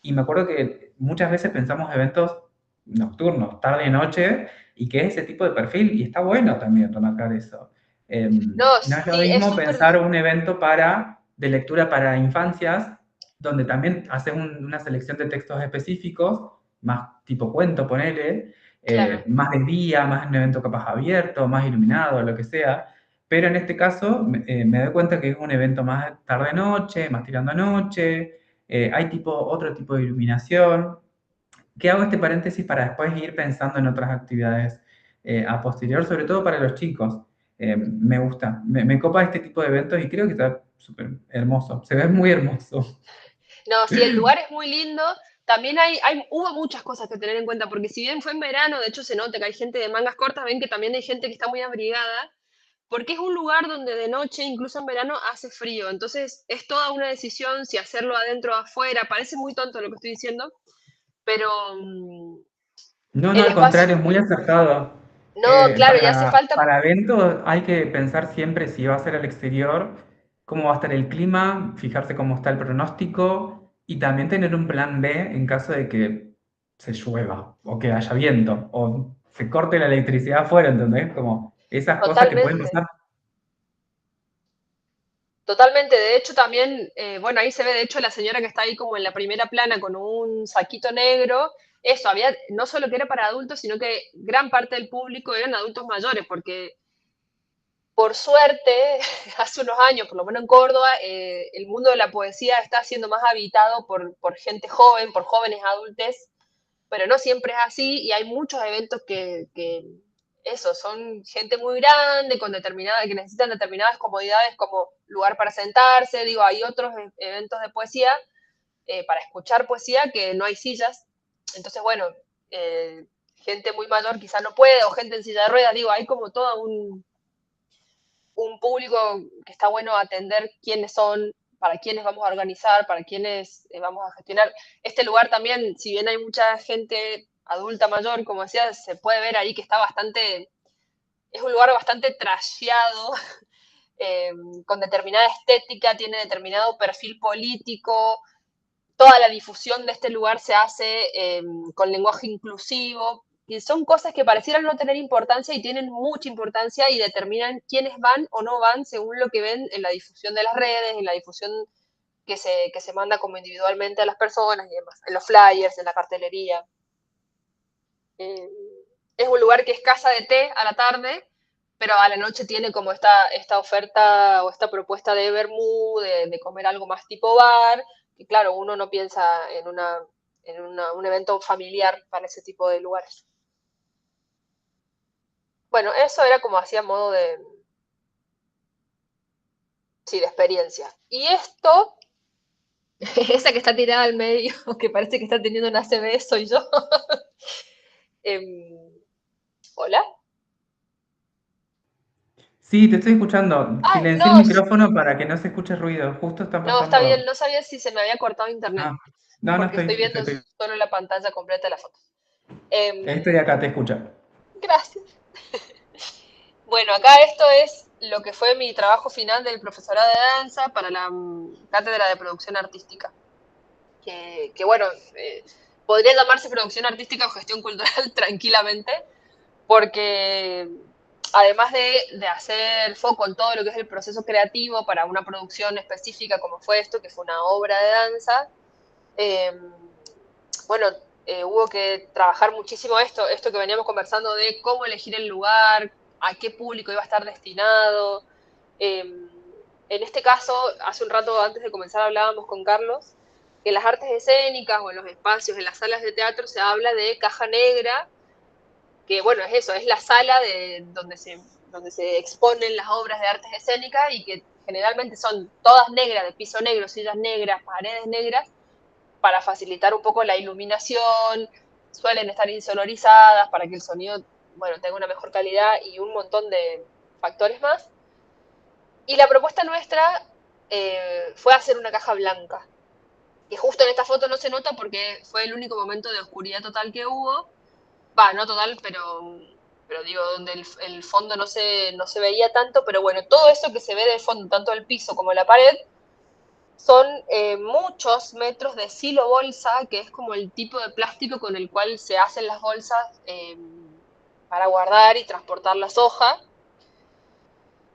Y me acuerdo que muchas veces pensamos eventos nocturnos, tarde y noche, y que es ese tipo de perfil, y está bueno también remarcar eso. No, No es lo sí, es mismo súper. pensar un evento de lectura para infancias, donde también haces una selección de textos específicos, más tipo cuento, ponele, Claro, más de día, más un evento capaz abierto, más iluminado, lo que sea. Pero en este caso me doy cuenta que es un evento más tarde-noche, más tirando a noche, hay otro tipo de iluminación. Que hago este paréntesis para después ir pensando en otras actividades a posterior, sobre todo para los chicos. Me gusta, me copa este tipo de eventos y creo que está súper hermoso, se ve muy hermoso. no, sí, el lugar es muy lindo. También hubo muchas cosas que tener en cuenta, porque si bien fue en verano, de hecho se nota que hay gente de mangas cortas, ven que también hay gente que está muy abrigada, porque es un lugar donde de noche, incluso en verano, hace frío. Entonces es toda una decisión si hacerlo adentro o afuera. Parece muy tonto lo que estoy diciendo, pero No, no, el al espacio, contrario, es muy acertado. no, claro, y hace falta Para eventos hay que pensar siempre si va a ser al exterior, cómo va a estar el clima, fijarse cómo está el pronóstico y también tener un plan B en caso de que se llueva o que haya viento o se corte la electricidad afuera, ¿entendés? Como esas cosas que pueden totalmente. pasar. Totalmente, de hecho también, bueno, ahí se ve de hecho la señora que está ahí como en la primera plana con un saquito negro, eso, había, no solo que era para adultos, sino que gran parte del público eran adultos mayores, porque por suerte, hace unos años, por lo menos en Córdoba, el mundo de la poesía está siendo más habitado por gente joven, por jóvenes adultos, pero no siempre es así y hay muchos eventos que eso, son gente muy grande, que necesitan determinadas comodidades como lugar para sentarse, digo, hay otros eventos de poesía, para escuchar poesía que no hay sillas, entonces bueno, eh, gente muy mayor quizá no puede, o gente en silla de ruedas, digo, hay como todo un público que está bueno atender quiénes son, para quiénes vamos a organizar, para quiénes vamos a gestionar. Este lugar también, si bien hay mucha gente adulta mayor, como decía, se puede ver ahí que está bastante, es un lugar bastante trasheado, eh, con determinada estética, tiene determinado perfil político, toda la difusión de este lugar se hace con lenguaje inclusivo, y son cosas que parecieran no tener importancia y tienen mucha importancia y determinan quiénes van o no van según lo que ven en la difusión de las redes, en la difusión que se manda como individualmente a las personas y demás, en los flyers, en la cartelería. Eh, es un lugar que es casa de té a la tarde, pero a la noche tiene como esta oferta o esta propuesta de vermú, de comer algo más tipo bar, que claro, uno no piensa un evento familiar para ese tipo de lugares. Bueno, eso era como hacía modo sí, de experiencia. Y esto, esa que está tirada al medio, que parece que está teniendo una ACV, soy yo. Hola. Sí, te estoy escuchando. Ah, Silencié el no, micrófono para que no se escuche ruido. Justo está no, está bien, pasando. no sabía si se me había cortado internet, Ah, no, no porque estoy viendo estoy, solo la pantalla completa de la foto. estoy acá, te escucha. Gracias. Bueno, acá esto es lo que fue mi trabajo final del profesorado de danza para la cátedra de producción artística. Que bueno, eh, podría llamarse producción artística o gestión cultural tranquilamente, porque además de hacer foco en todo lo que es el proceso creativo para una producción específica como fue esto, que fue una obra de danza, eh, bueno, hubo que trabajar muchísimo esto que veníamos conversando de cómo elegir el lugar, a qué público iba a estar destinado. En este caso, hace un rato antes de comenzar hablábamos con Carlos, que en las artes escénicas o en los espacios, en las salas de teatro, se habla de caja negra, que bueno, es eso, es la sala donde se exponen las obras de artes escénicas y que generalmente son todas negras, de piso negro, sillas negras, paredes negras, para facilitar un poco la iluminación, suelen estar insonorizadas para que el sonido, bueno, tenga una mejor calidad y un montón de factores más. Y la propuesta nuestra fue hacer una caja blanca, que justo en esta foto no se nota porque fue el único momento de oscuridad total que hubo, va, no total, pero digo, donde el fondo no se veía tanto, pero bueno, todo eso que se ve de fondo, tanto el piso como la pared, son muchos metros de silo bolsa, que es como el tipo de plástico con el cual se hacen las bolsas para guardar y transportar las hojas.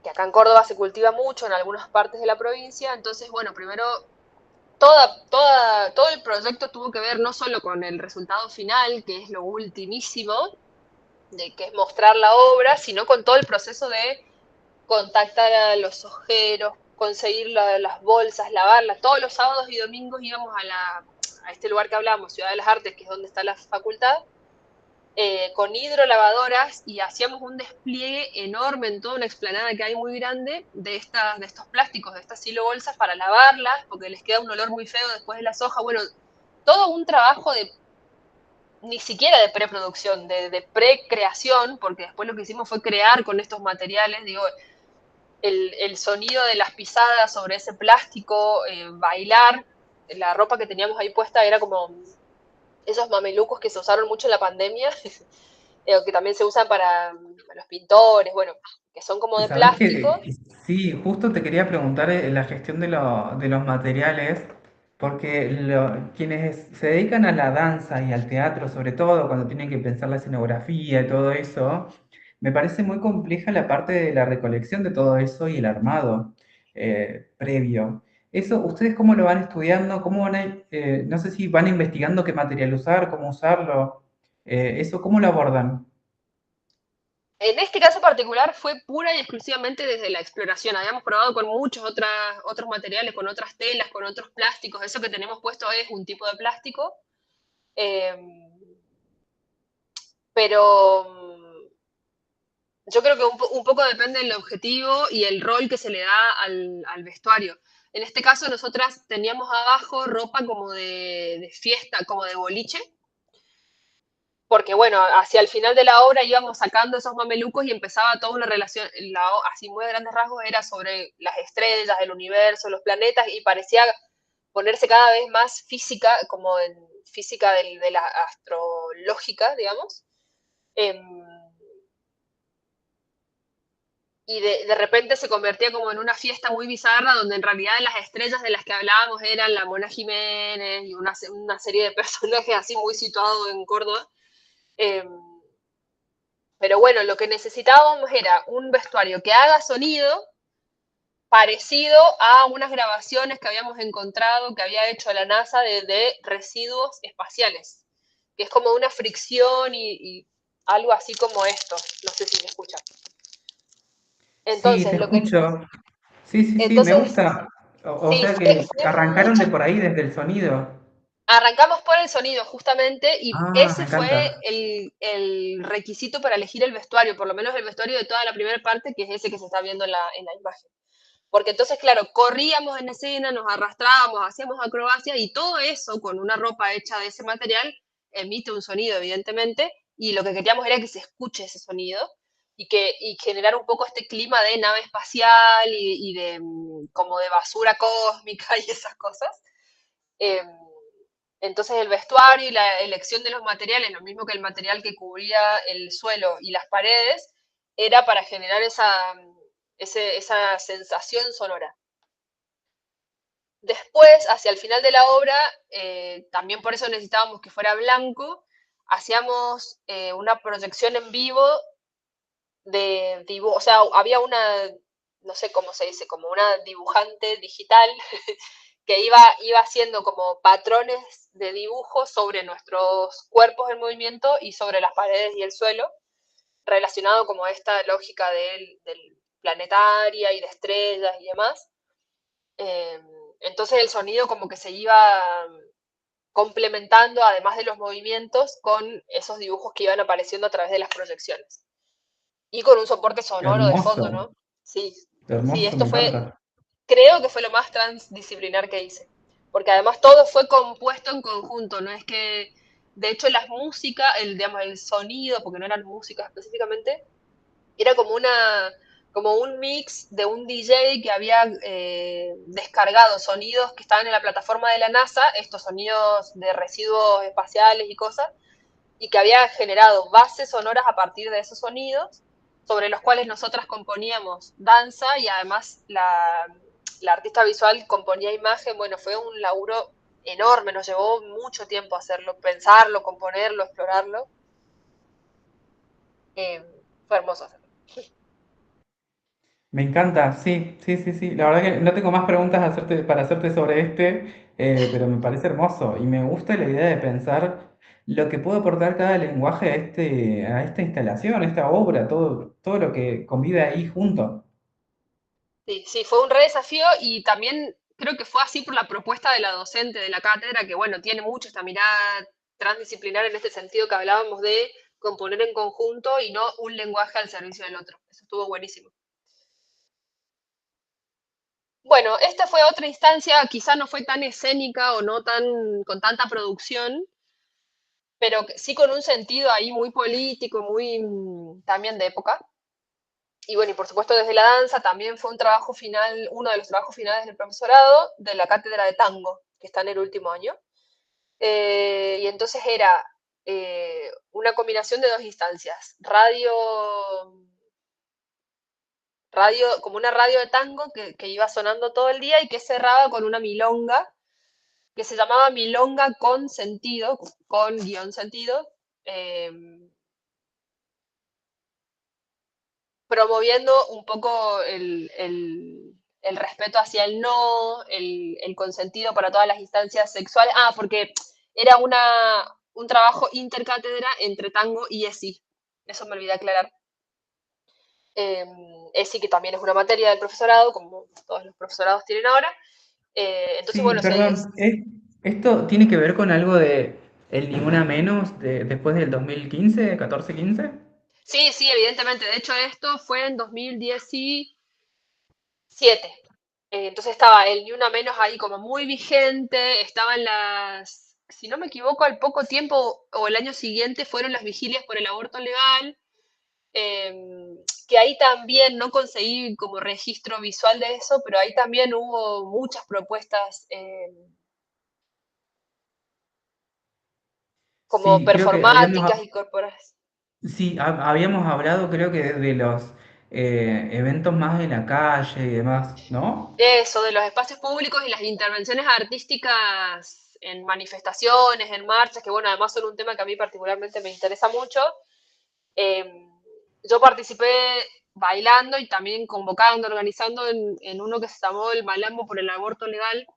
que acá en Córdoba se cultiva mucho en algunas partes de la provincia. Entonces, bueno, primero todo el proyecto tuvo que ver no solo con el resultado final, que es lo ultimísimo, de que es mostrar la obra, sino con todo el proceso de contactar a los ojeros, conseguir las bolsas, lavarlas. Todos los sábados y domingos íbamos a este lugar que hablamos, Ciudad de las Artes, que es donde está la facultad, con hidrolavadoras y hacíamos un despliegue enorme en toda una explanada que hay muy grande de estos plásticos, de estas silobolsas para lavarlas, porque les queda un olor muy feo después de las hojas. Bueno, todo un trabajo de ni siquiera de preproducción, de precreación, porque después lo que hicimos fue crear con estos materiales, digo, el sonido de las pisadas sobre ese plástico, bailar, la ropa que teníamos ahí puesta era como esos mamelucos que se usaron mucho en la pandemia, que también se usan para los pintores, bueno, que son como de Sabes plástico. que sí, justo te quería preguntar la gestión de los materiales, porque quienes se dedican a la danza y al teatro, sobre todo cuando tienen que pensar la escenografía y todo eso, me parece muy compleja la parte de la recolección de todo eso y el armado previo. Eso, ¿ustedes cómo lo van estudiando? ¿Cómo van no sé si van investigando qué material usar, cómo usarlo? Eso, ¿cómo lo abordan? En este caso particular fue pura y exclusivamente desde la exploración. Habíamos probado con muchos otros materiales, con otras telas, con otros plásticos. Eso que tenemos puesto es un tipo de plástico. Eh, pero yo creo que un poco depende del objetivo y el rol que se le da al vestuario. En este caso, nosotras teníamos abajo ropa como de fiesta, como de boliche, porque bueno, hacia el final de la obra íbamos sacando esos mamelucos y empezaba toda una relación, así muy a grandes rasgos era sobre las estrellas, el universo, los planetas, y parecía ponerse cada vez más física, como en física de la astrológica, digamos. Eh, y de repente se convertía como en una fiesta muy bizarra, donde en realidad las estrellas de las que hablábamos eran la Mona Jiménez y una serie de personajes así muy situados en Córdoba. Eh, pero bueno, lo que necesitábamos era un vestuario que haga sonido parecido a unas grabaciones que habíamos encontrado que había hecho la NASA de residuos espaciales, que es como una fricción y algo así como esto. No sé si me escuchan. Sí, Entonces, te escucho. Sí, sí, sí, me entonces gusta. O sí, sea que fue arrancaron mucho. de por ahí desde el sonido. Arrancamos por el sonido, justamente, y Ah, me ese fue encanta. el requisito para elegir el vestuario, por lo menos el vestuario de toda la primera parte, que es ese que se está viendo en la imagen. Porque entonces, claro, corríamos en escena, nos arrastrábamos, hacíamos acrobacias y todo eso con una ropa hecha de ese material emite un sonido, evidentemente, y lo que queríamos era que se escuche ese sonido y generar un poco este clima de nave espacial y de como de basura cósmica y esas cosas. Eh, entonces el vestuario y la elección de los materiales, lo mismo que el material que cubría el suelo y las paredes, era para generar esa sensación sonora. Después, hacia el final de la obra, también por eso necesitábamos que fuera blanco, hacíamos una proyección en vivo de dibujo, o sea, había no sé cómo se dice, como una dibujante digital que iba haciendo como patrones de dibujo sobre nuestros cuerpos en movimiento y sobre las paredes y el suelo, relacionado como a esta lógica del planetaria y de estrellas y demás. Eh, entonces el sonido como que se iba complementando, además de los movimientos, con esos dibujos que iban apareciendo a través de las proyecciones. Y con un soporte sonoro de fondo, Hermoso, ¿no? Sí, sí, hermoso, esto me fue, encanta. creo que fue lo más transdisciplinar que hice. Porque además todo fue compuesto en conjunto, no es que, de hecho, las músicas, digamos, el sonido, porque no eran músicas específicamente, era como un mix de un DJ que había descargado sonidos que estaban en la plataforma de la NASA, estos sonidos de residuos espaciales y cosas, y que había generado bases sonoras a partir de esos sonidos, sobre los cuales nosotras componíamos danza y además la artista visual componía imagen. Bueno, fue un laburo enorme, nos llevó mucho tiempo hacerlo, pensarlo, componerlo, explorarlo. Fue hermoso hacerlo. Me encanta, sí, sí, sí, sí. La verdad que no tengo más preguntas para hacerte sobre pero me parece hermoso y me gusta la idea de pensar lo que puede aportar cada lenguaje a esta instalación, a esta obra, todo lo que convive ahí junto. Sí, sí, fue un re desafío y también creo que fue así por la propuesta de la docente de la cátedra, que bueno, tiene mucho esta mirada transdisciplinar en este sentido que hablábamos de componer en conjunto y no un lenguaje al servicio del otro. Eso estuvo buenísimo. Bueno, esta fue otra instancia, quizá no fue tan escénica o no tan con tanta producción, pero sí con un sentido ahí muy político, muy también de época. Y bueno, y por supuesto desde la danza también fue un trabajo final, uno de los trabajos finales del profesorado de la cátedra de tango, que está en el último año. Y entonces era una combinación de dos instancias, como una radio de tango que iba sonando todo el día y que cerraba con una milonga que se llamaba Milonga con sentido, con guión sentido, eh, promoviendo un poco el respeto hacia el no, el consentido para todas las instancias sexuales. Ah, porque era un trabajo intercátedra entre tango y ESI. Eso me olvidé aclarar. ESI, que también es una materia del profesorado, como todos los profesorados tienen ahora. Entonces, Sí, bueno, perdón, ¿esto tiene que ver con algo de el Ni Una Menos después del 2015, 14-15? sí, sí, evidentemente. De hecho, esto fue en 2017. Entonces estaba el Ni Una Menos ahí como muy vigente, estaban si no me equivoco, al poco tiempo o el año siguiente fueron las vigilias por el aborto legal, que ahí también no conseguí como registro visual de eso, pero ahí también hubo muchas propuestas como Sí, creo que performáticas y corporales. sí, habíamos hablado creo que de los eventos más de la calle y demás, ¿no? Eso, de los espacios públicos y las intervenciones artísticas en manifestaciones, en marchas, que bueno, además son un tema que a mí particularmente me interesa mucho. Eh, yo participé bailando y también convocando, organizando en uno que se llamó el Malambo por el aborto legal,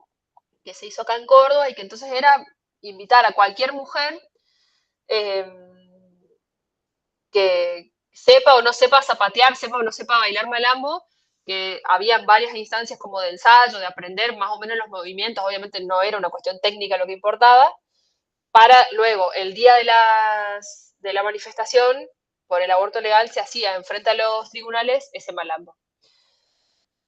que se hizo acá en Córdoba y que entonces era invitar a cualquier mujer eh, que sepa o no sepa zapatear, sepa o no sepa bailar malambo, que había varias instancias como de ensayo, de aprender más o menos los movimientos, obviamente no era una cuestión técnica lo que importaba, para luego, el día de la manifestación por el aborto legal, se hacía enfrente a los tribunales ese malambo.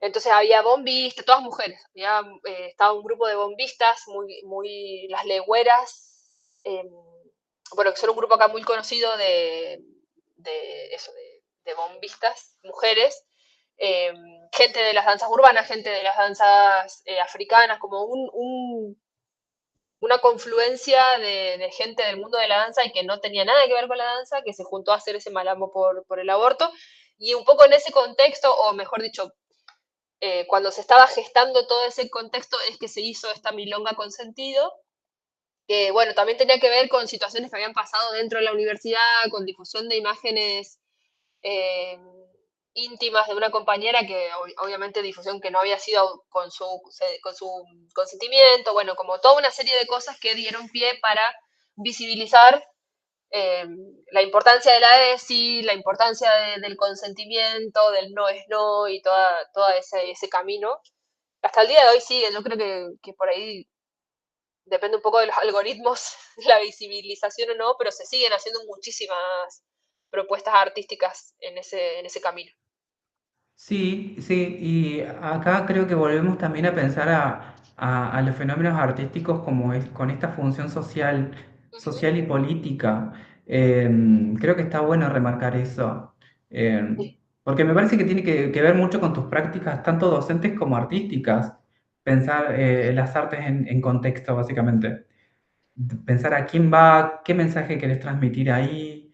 Entonces había bombistas, todas mujeres, estaba un grupo de bombistas, las legüeras, bueno, que son un grupo acá muy conocido de bombistas, mujeres, eh, gente de las danzas urbanas, gente de las danzas africanas, como una confluencia de gente del mundo de la danza y que no tenía nada que ver con la danza, que se juntó a hacer ese malambo por el aborto. Y un poco en ese contexto, o mejor dicho, cuando se estaba gestando todo ese contexto, es que se hizo esta milonga con sentido, que bueno, también tenía que ver con situaciones que habían pasado dentro de la universidad, con difusión de imágenes eh, íntimas de una compañera que obviamente difusión que no había sido con su consentimiento, bueno, como toda una serie de cosas que dieron pie para visibilizar eh, la importancia de la ESI, la importancia del consentimiento, del no es no y todo ese camino. Hasta el día de hoy sigue, yo creo que por ahí depende un poco de los algoritmos, la visibilización o no, pero se siguen haciendo muchísimas propuestas artísticas en ese camino. Sí, sí, y acá creo que volvemos también a pensar a los fenómenos artísticos como es, con esta función social, Uh -huh. social y política. Creo que está bueno remarcar eso, Sí, porque me parece que tiene que ver mucho con tus prácticas, tanto docentes como artísticas, pensar las artes en contexto, básicamente pensar a quién va, qué mensaje querés transmitir ahí,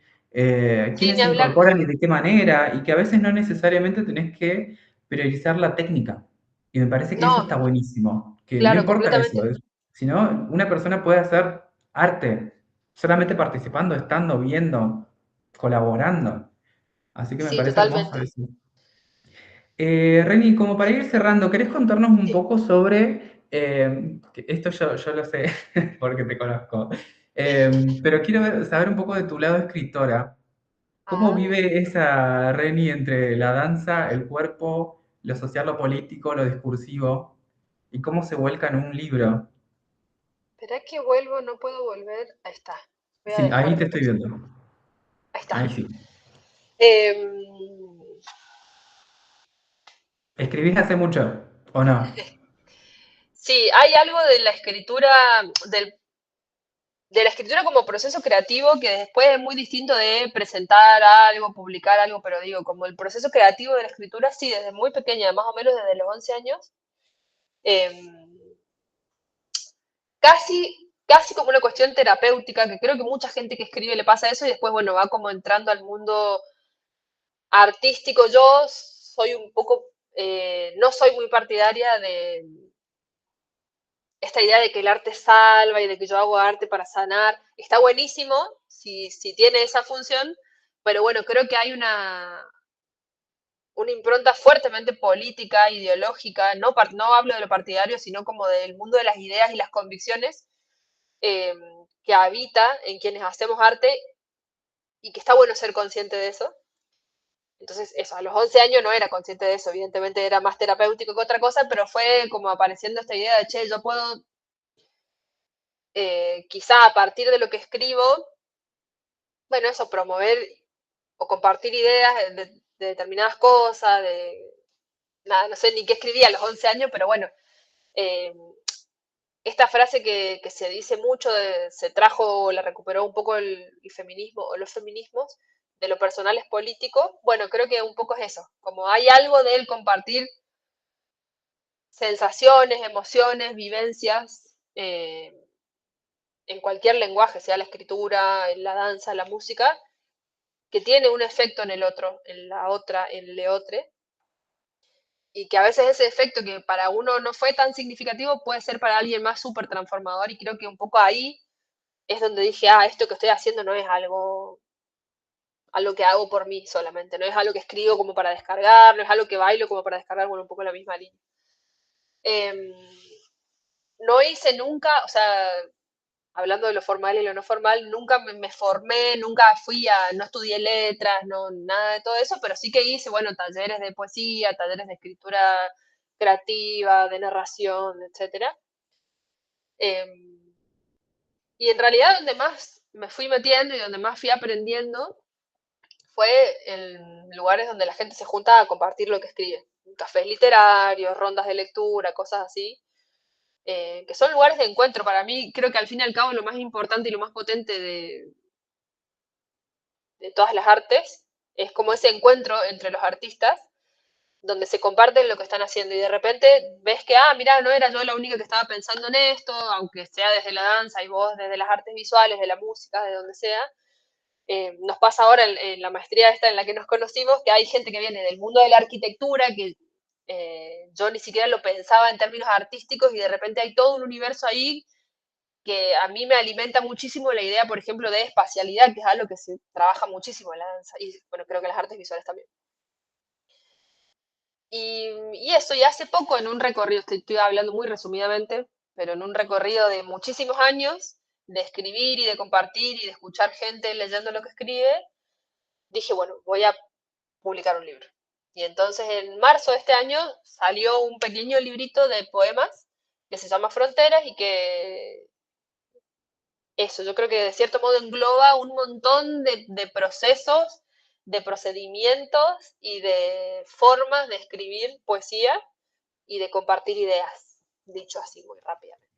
sí, quiénes ni se hablar. incorporan y de qué manera, y que a veces no necesariamente tenés que priorizar la técnica. Y me parece que eso No, está buenísimo, que no claro, importa eso, completamente. sino una persona puede hacer arte solamente participando, estando, viendo, colaborando. Así que me Sí, parece hermoso totalmente. eso. Reni, como para ir cerrando, ¿querés contarnos un Sí. poco sobre, que esto yo lo sé porque te conozco, pero quiero saber un poco de tu lado escritora? ¿Cómo Ah, vive esa Reni entre la danza, el cuerpo, lo social, lo político, lo discursivo? ¿Y cómo se vuelca en un libro? espera que vuelvo, no puedo volver. Ahí está. Voy a Sí, dejar ahí te de estoy mostrar. viendo. Ahí está. Ahí sí. Em, ¿Escribís hace mucho o no? sí, hay algo de la escritura, del de la escritura como proceso creativo que después es muy distinto de presentar algo, publicar algo, pero digo, como el proceso creativo de la escritura, sí, desde muy pequeña, más o menos desde los 11 años, eh, casi como una cuestión terapéutica, que creo que mucha gente que escribe le pasa eso y después, bueno, va como entrando al mundo artístico. Yo soy un poco, no soy muy partidaria de esta idea de que el arte salva y de que yo hago arte para sanar. Está buenísimo si tiene esa función, pero bueno, creo que hay una impronta fuertemente política, ideológica, no hablo de lo partidario, sino como del mundo de las ideas y las convicciones, eh, que habita en quienes hacemos arte y que está bueno ser consciente de eso. Entonces, eso, a los 11 años no era consciente de eso, evidentemente era más terapéutico que otra cosa, pero fue como apareciendo esta idea de, che, yo puedo, quizá a partir de lo que escribo, bueno, eso, promover o compartir ideas de determinadas cosas, nada, no sé ni qué escribí a los 11 años, pero bueno, eh, esta frase que se dice mucho, se trajo, la recuperó un poco el feminismo o los feminismos, de lo personal es político, bueno, creo que un poco es eso, como hay algo de él compartir sensaciones, emociones, vivencias, en cualquier lenguaje, sea la escritura, en la danza, la música, que tiene un efecto en el otro, en la otra, en el otro, y que a veces ese efecto que para uno no fue tan significativo puede ser para alguien más súper transformador, y creo que un poco ahí es donde dije, ah, esto que estoy haciendo no es algo que hago por mí solamente, no es algo que escribo como para descargar, no es algo que bailo como para descargar, bueno, un poco la misma línea. Eh, no hice nunca, o sea, hablando de lo formal y lo no formal, nunca me formé, nunca no estudié letras, no, nada de todo eso, pero sí que hice, bueno, talleres de poesía, talleres de escritura creativa, de narración, etcétera. Eh, y en realidad donde más me fui metiendo y donde más fui aprendiendo fue en lugares donde la gente se junta a compartir lo que escribe. Cafés literarios, rondas de lectura, cosas así, que son lugares de encuentro. Para mí, creo que al fin y al cabo lo más importante y lo más potente de todas las artes es como ese encuentro entre los artistas donde se comparten lo que están haciendo y de repente ves que, ah, mira, no era yo la única que estaba pensando en esto, aunque sea desde la danza y vos desde las artes visuales, de la música, de donde sea. Nos pasa ahora en la maestría esta en la que nos conocimos, que hay gente que viene del mundo de la arquitectura, que yo ni siquiera lo pensaba en términos artísticos y de repente hay todo un universo ahí que a mí me alimenta muchísimo la idea, por ejemplo, de espacialidad, que es algo que se trabaja muchísimo en la danza y bueno, creo que en las artes visuales también. Y eso, y hace poco en un recorrido, estoy hablando muy resumidamente, pero en un recorrido de muchísimos años de escribir y de compartir y de escuchar gente leyendo lo que escribe, dije, bueno, voy a publicar un libro. Y entonces en marzo de este año salió un pequeño librito de poemas que se llama Fronteras y que eso, yo creo que de cierto modo engloba un montón de procesos, de procedimientos y de formas de escribir poesía y de compartir ideas, dicho así muy rápidamente.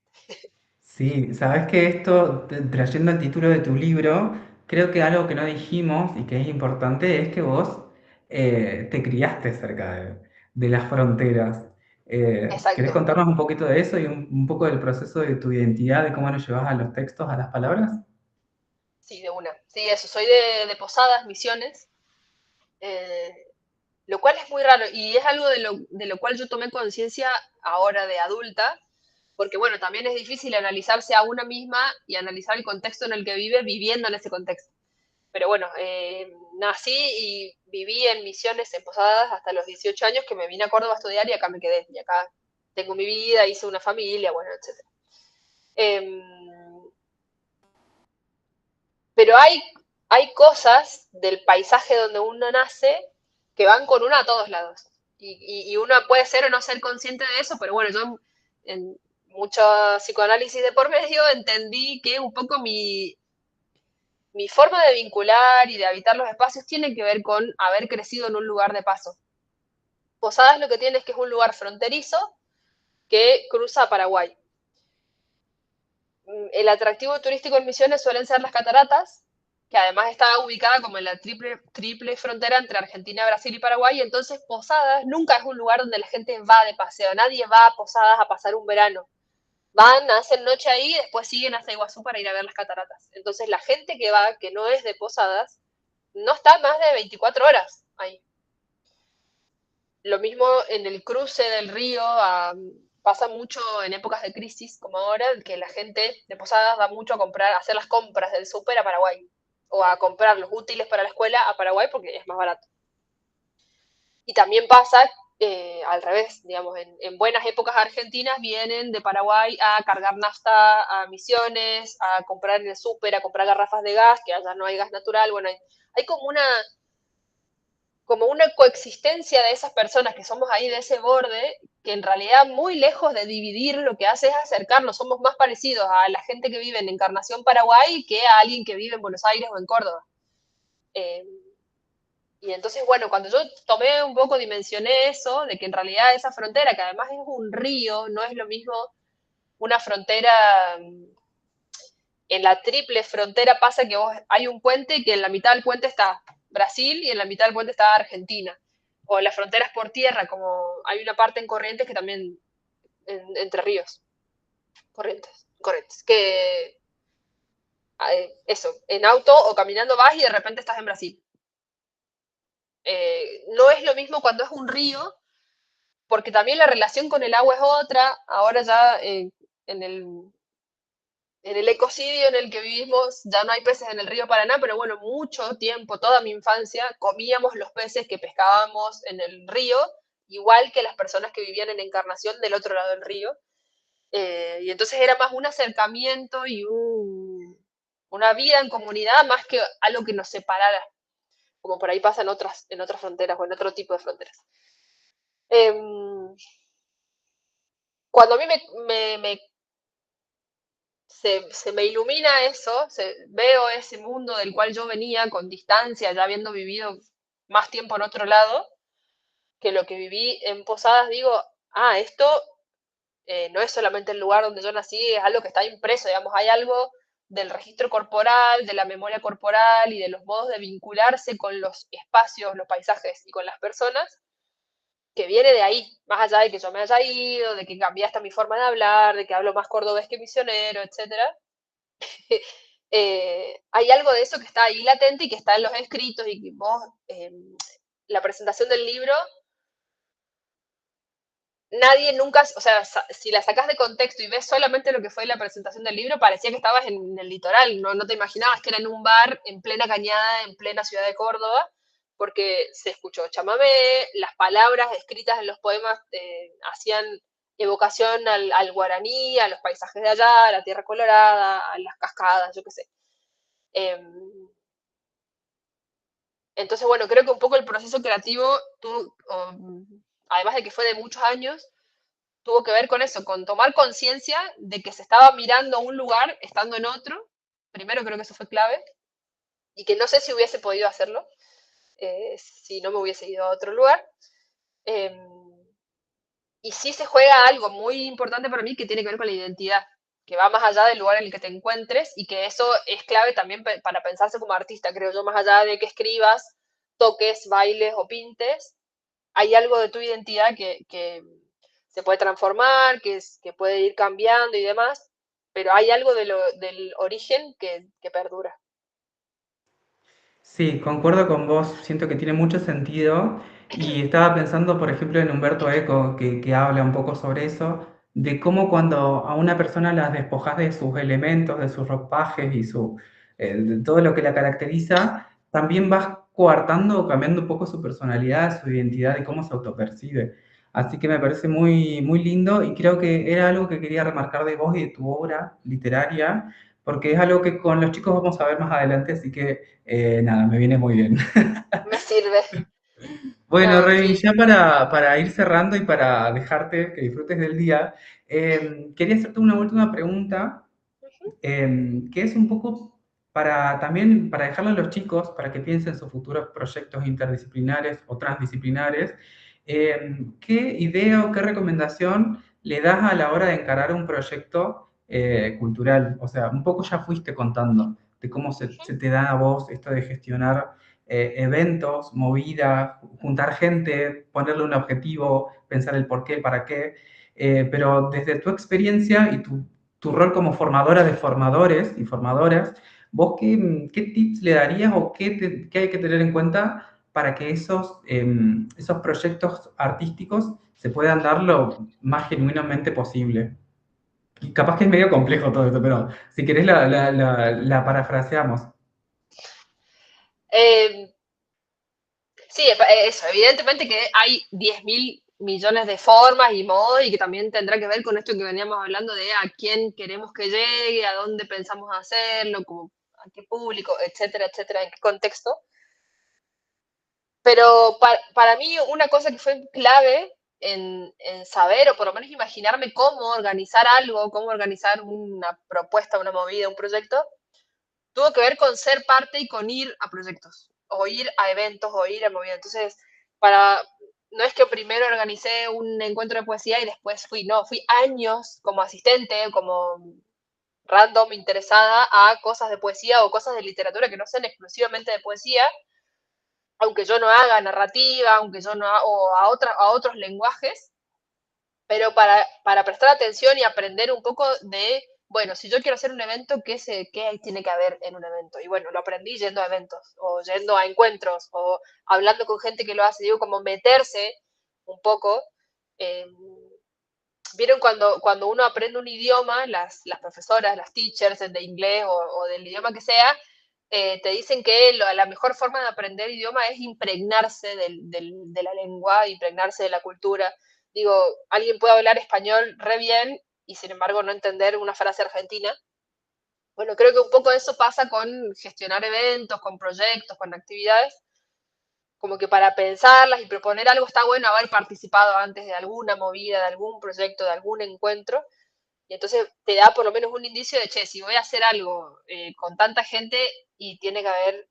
Sí, sabes que esto, trayendo el título de tu libro, creo que algo que no dijimos y que es importante es que vos te criaste cerca de las fronteras. ¿Querés Exacto, contarnos un poquito de eso y un poco del proceso de tu identidad, de cómo lo llevas a los textos, a las palabras? sí, de una. Sí, eso, soy de Posadas, Misiones, eh, lo cual es muy raro y es algo de lo cual yo tomé conciencia ahora de adulta, porque bueno, también es difícil analizarse a una misma y analizar el contexto en el que vive viviendo en ese contexto. Pero bueno, nací y viví en Misiones, en Posadas, hasta los 18 años, que me vine a Córdoba a estudiar y acá me quedé. Y acá tengo mi vida, hice una familia, bueno, etc. Em, pero hay cosas del paisaje donde uno nace que van con uno a todos lados. Y uno puede ser o no ser consciente de eso, pero bueno, yo en mucho psicoanálisis de por medio entendí que un poco mi forma de vincular y de habitar los espacios tiene que ver con haber crecido en un lugar de paso. Posadas lo que tiene es que es un lugar fronterizo que cruza a Paraguay. El atractivo turístico en Misiones suelen ser las cataratas, que además está ubicada como en la triple frontera entre Argentina, Brasil y Paraguay. Entonces Posadas nunca es un lugar donde la gente va de paseo, nadie va a Posadas a pasar un verano. Van, hacen noche ahí y después siguen hasta Iguazú para ir a ver las cataratas. Entonces la gente que va, que no es de Posadas, no está más de 24 horas ahí. Lo mismo en el cruce del río, pasa mucho en épocas de crisis como ahora, que la gente de Posadas va mucho a comprar, a hacer las compras del súper a Paraguay, o a comprar los útiles para la escuela a Paraguay porque es más barato. Y también pasa al revés, digamos, en buenas épocas argentinas vienen de Paraguay a cargar nafta a Misiones, a comprar en el súper, a comprar garrafas de gas, que allá no hay gas natural. Bueno, hay como una coexistencia de esas personas que somos ahí de ese borde, que en realidad muy lejos de dividir, lo que hace es acercarnos, somos más parecidos a la gente que vive en Encarnación, Paraguay, que a alguien que vive en Buenos Aires o en Córdoba. Eh, y entonces, bueno, cuando yo tomé un poco, dimensioné eso, de que en realidad esa frontera, que además es un río, no es lo mismo una frontera, en la triple frontera pasa que vos, hay un puente que en la mitad del puente está Brasil y en la mitad del puente está Argentina. O las fronteras por tierra, como hay una parte en Corrientes que también, Entre Ríos, Corrientes, que eso, en auto o caminando vas y de repente estás en Brasil. No es lo mismo cuando es un río, porque también la relación con el agua es otra. Ahora ya en el en el ecocidio en el que vivimos ya no hay peces en el río Paraná, pero bueno, mucho tiempo, toda mi infancia, comíamos los peces que pescábamos en el río, igual que las personas que vivían en Encarnación del otro lado del río. Y entonces era más un acercamiento y una vida en comunidad más que algo que nos separara, como por ahí pasa en otras fronteras o en otro tipo de fronteras. Cuando a mí se me ilumina eso, veo ese mundo del cual yo venía con distancia, ya habiendo vivido más tiempo en otro lado, que lo que viví en Posadas, digo, esto no es solamente el lugar donde yo nací, es algo que está impreso, digamos, hay algo del registro corporal, de la memoria corporal y de los modos de vincularse con los espacios, los paisajes y con las personas, que viene de ahí, más allá de que yo me haya ido, de que cambié hasta mi forma de hablar, de que hablo más cordobés que misionero, etcétera. Hay algo de eso que está ahí latente y que está en los escritos y que vos, la presentación del libro, nadie nunca, o sea, si la sacás de contexto y ves solamente lo que fue la presentación del libro, parecía que estabas en el litoral, no te imaginabas que era en un bar en plena cañada, en plena ciudad de Córdoba, porque se escuchó chamamé, las palabras escritas en los poemas hacían evocación al guaraní, a los paisajes de allá, a la tierra colorada, a las cascadas, yo qué sé. Entonces, bueno, creo que un poco el proceso creativo, además de que fue de muchos años, tuvo que ver con eso, con tomar conciencia de que se estaba mirando un lugar estando en otro. Primero creo que eso fue clave y que no sé si hubiese podido hacerlo si no me hubiese ido a otro lugar. Eh, y sí se juega algo muy importante para mí que tiene que ver con la identidad, que va más allá del lugar en el que te encuentres y que eso es clave también para pensarse como artista, creo yo, más allá de que escribas, toques, bailes o pintes, hay algo de tu identidad que se puede transformar, que puede ir cambiando y demás, pero hay algo del origen que perdura. Sí, concuerdo con vos, siento que tiene mucho sentido y estaba pensando, por ejemplo, en Humberto Eco, que habla un poco sobre eso, de cómo cuando a una persona las despojas de sus elementos, de sus ropajes y de todo lo que la caracteriza, también vas coartando o cambiando un poco su personalidad, su identidad y cómo se autopercibe. Así que me parece muy, muy lindo y creo que era algo que quería remarcar de vos y de tu obra literaria, porque es algo que con los chicos vamos a ver más adelante, así que nada, me viene muy bien. Me sirve. Bueno, No, Reni, sí. ya para ir cerrando y para dejarte que disfrutes del día, quería hacerte una última pregunta, que es un poco para también para dejarle a los chicos, para que piensen sus futuros proyectos interdisciplinares o transdisciplinares, ¿qué idea o qué recomendación le das a la hora de encarar un proyecto cultural? O sea, un poco ya fuiste contando de cómo se te da a vos esto de gestionar eventos, movidas, juntar gente, ponerle un objetivo, pensar el por qué, el para qué, pero desde tu experiencia y tu rol como formadora de formadores y formadoras, ¿vos qué tips le darías o qué hay que tener en cuenta para que esos proyectos artísticos se puedan dar lo más genuinamente posible? Y capaz que es medio complejo todo esto, pero si querés la parafraseamos. Eh, sí, eso, evidentemente que hay 10.000 millones de formas y modos y que también tendrá que ver con esto que veníamos hablando de a quién queremos que llegue, a dónde pensamos hacerlo, como, a qué público, etcétera, etcétera, en qué contexto. Pero para mí una cosa que fue clave en saber, o por lo menos imaginarme cómo organizar algo, cómo organizar una propuesta, una movida, un proyecto, tuvo que ver con ser parte y con ir a proyectos, o ir a eventos, o ir a movidas. Entonces, para, no es que primero organicé un encuentro de poesía y después fui, no, fui años como asistente, como random interesada a cosas de poesía o cosas de literatura que no sean exclusivamente de poesía, aunque yo no haga narrativa, aunque yo no haga, o a otros lenguajes, pero para prestar atención y aprender un poco de, bueno, si yo quiero hacer un evento, ¿qué tiene que haber en un evento? Y bueno, lo aprendí yendo a eventos, o yendo a encuentros, o hablando con gente que lo hace, digo, como meterse un poco. Eh, Vieron cuando uno aprende un idioma, las profesoras, las teachers de inglés o del idioma que sea, te dicen que la mejor forma de aprender idioma es impregnarse de la lengua, impregnarse de la cultura. Digo, alguien puede hablar español re bien y sin embargo no entender una frase argentina. Bueno, creo que un poco eso pasa con gestionar eventos, con proyectos, con actividades, como que para pensarlas y proponer algo está bueno haber participado antes de alguna movida, de algún proyecto, de algún encuentro, y entonces te da por lo menos un indicio de, che, si voy a hacer algo con tanta gente y tiene que haber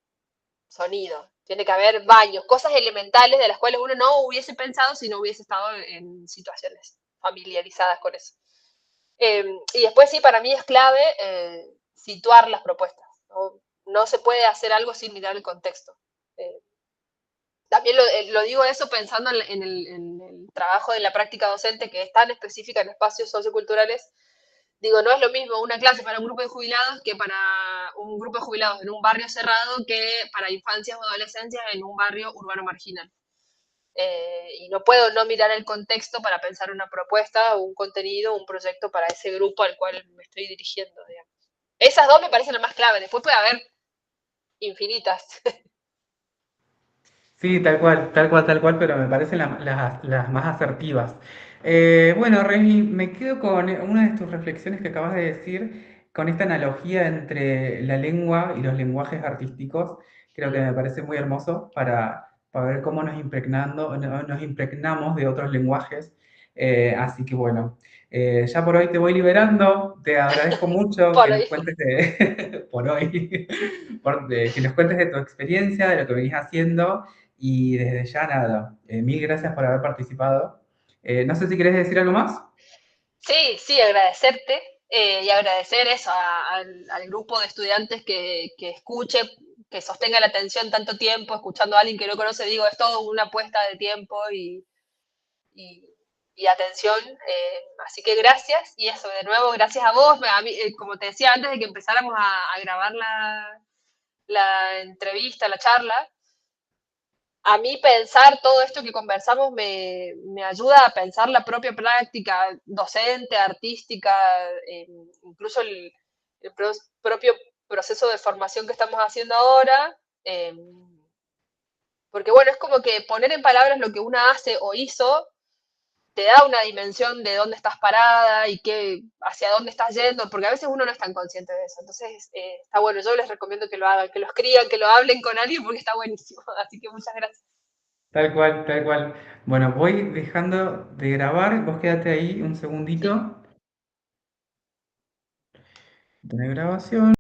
sonido, tiene que haber baños, cosas elementales de las cuales uno no hubiese pensado si no hubiese estado en situaciones familiarizadas con eso. Y después sí, para mí es clave situar las propuestas. ¿No? No se puede hacer algo sin mirar el contexto. Eh, También lo digo eso pensando en el trabajo de la práctica docente que es tan específica en espacios socioculturales. Digo, no es lo mismo una clase para un grupo de jubilados que para un grupo de jubilados en un barrio cerrado que para infancias o adolescencias en un barrio urbano marginal. Y no puedo no mirar el contexto para pensar una propuesta, un contenido, un proyecto para ese grupo al cual me estoy dirigiendo. Digamos. Esas dos me parecen las más claves. Después puede haber infinitas. Sí, tal cual, tal cual, tal cual, pero me parecen las más asertivas. Bueno, Reni, me quedo con una de tus reflexiones que acabas de decir, con esta analogía entre la lengua y los lenguajes artísticos. Creo que me parece muy hermoso para ver cómo nos impregnamos de otros lenguajes. Así que bueno, ya por hoy te voy liberando. Te agradezco mucho Por que nos ahí. cuentes por hoy, que nos cuentes de tu experiencia, de lo que venís haciendo. Y desde ya nada, mil gracias por haber participado. No sé si querés decir algo más. Sí, sí, agradecerte y agradecer eso al grupo de estudiantes que escuche, que sostenga la atención tanto tiempo, escuchando a alguien que no conoce, digo, es todo una apuesta de tiempo y, y atención. Así que gracias y eso, de nuevo, gracias a vos. A mí, como te decía antes de que empezáramos a grabar la entrevista, la charla, a mí pensar todo esto que conversamos me ayuda a pensar la propia práctica docente, artística, incluso el propio proceso de formación que estamos haciendo ahora, porque bueno, es como que poner en palabras lo que una hace o hizo te da una dimensión de dónde estás parada y qué, hacia dónde estás yendo, porque a veces uno no es tan consciente de eso. Entonces, está bueno, yo les recomiendo que lo hagan, que lo escriban, que lo hablen con alguien, porque está buenísimo. Así que muchas gracias. Tal cual, tal cual. Bueno, voy dejando de grabar, vos quédate ahí un Sí. segundito de grabación.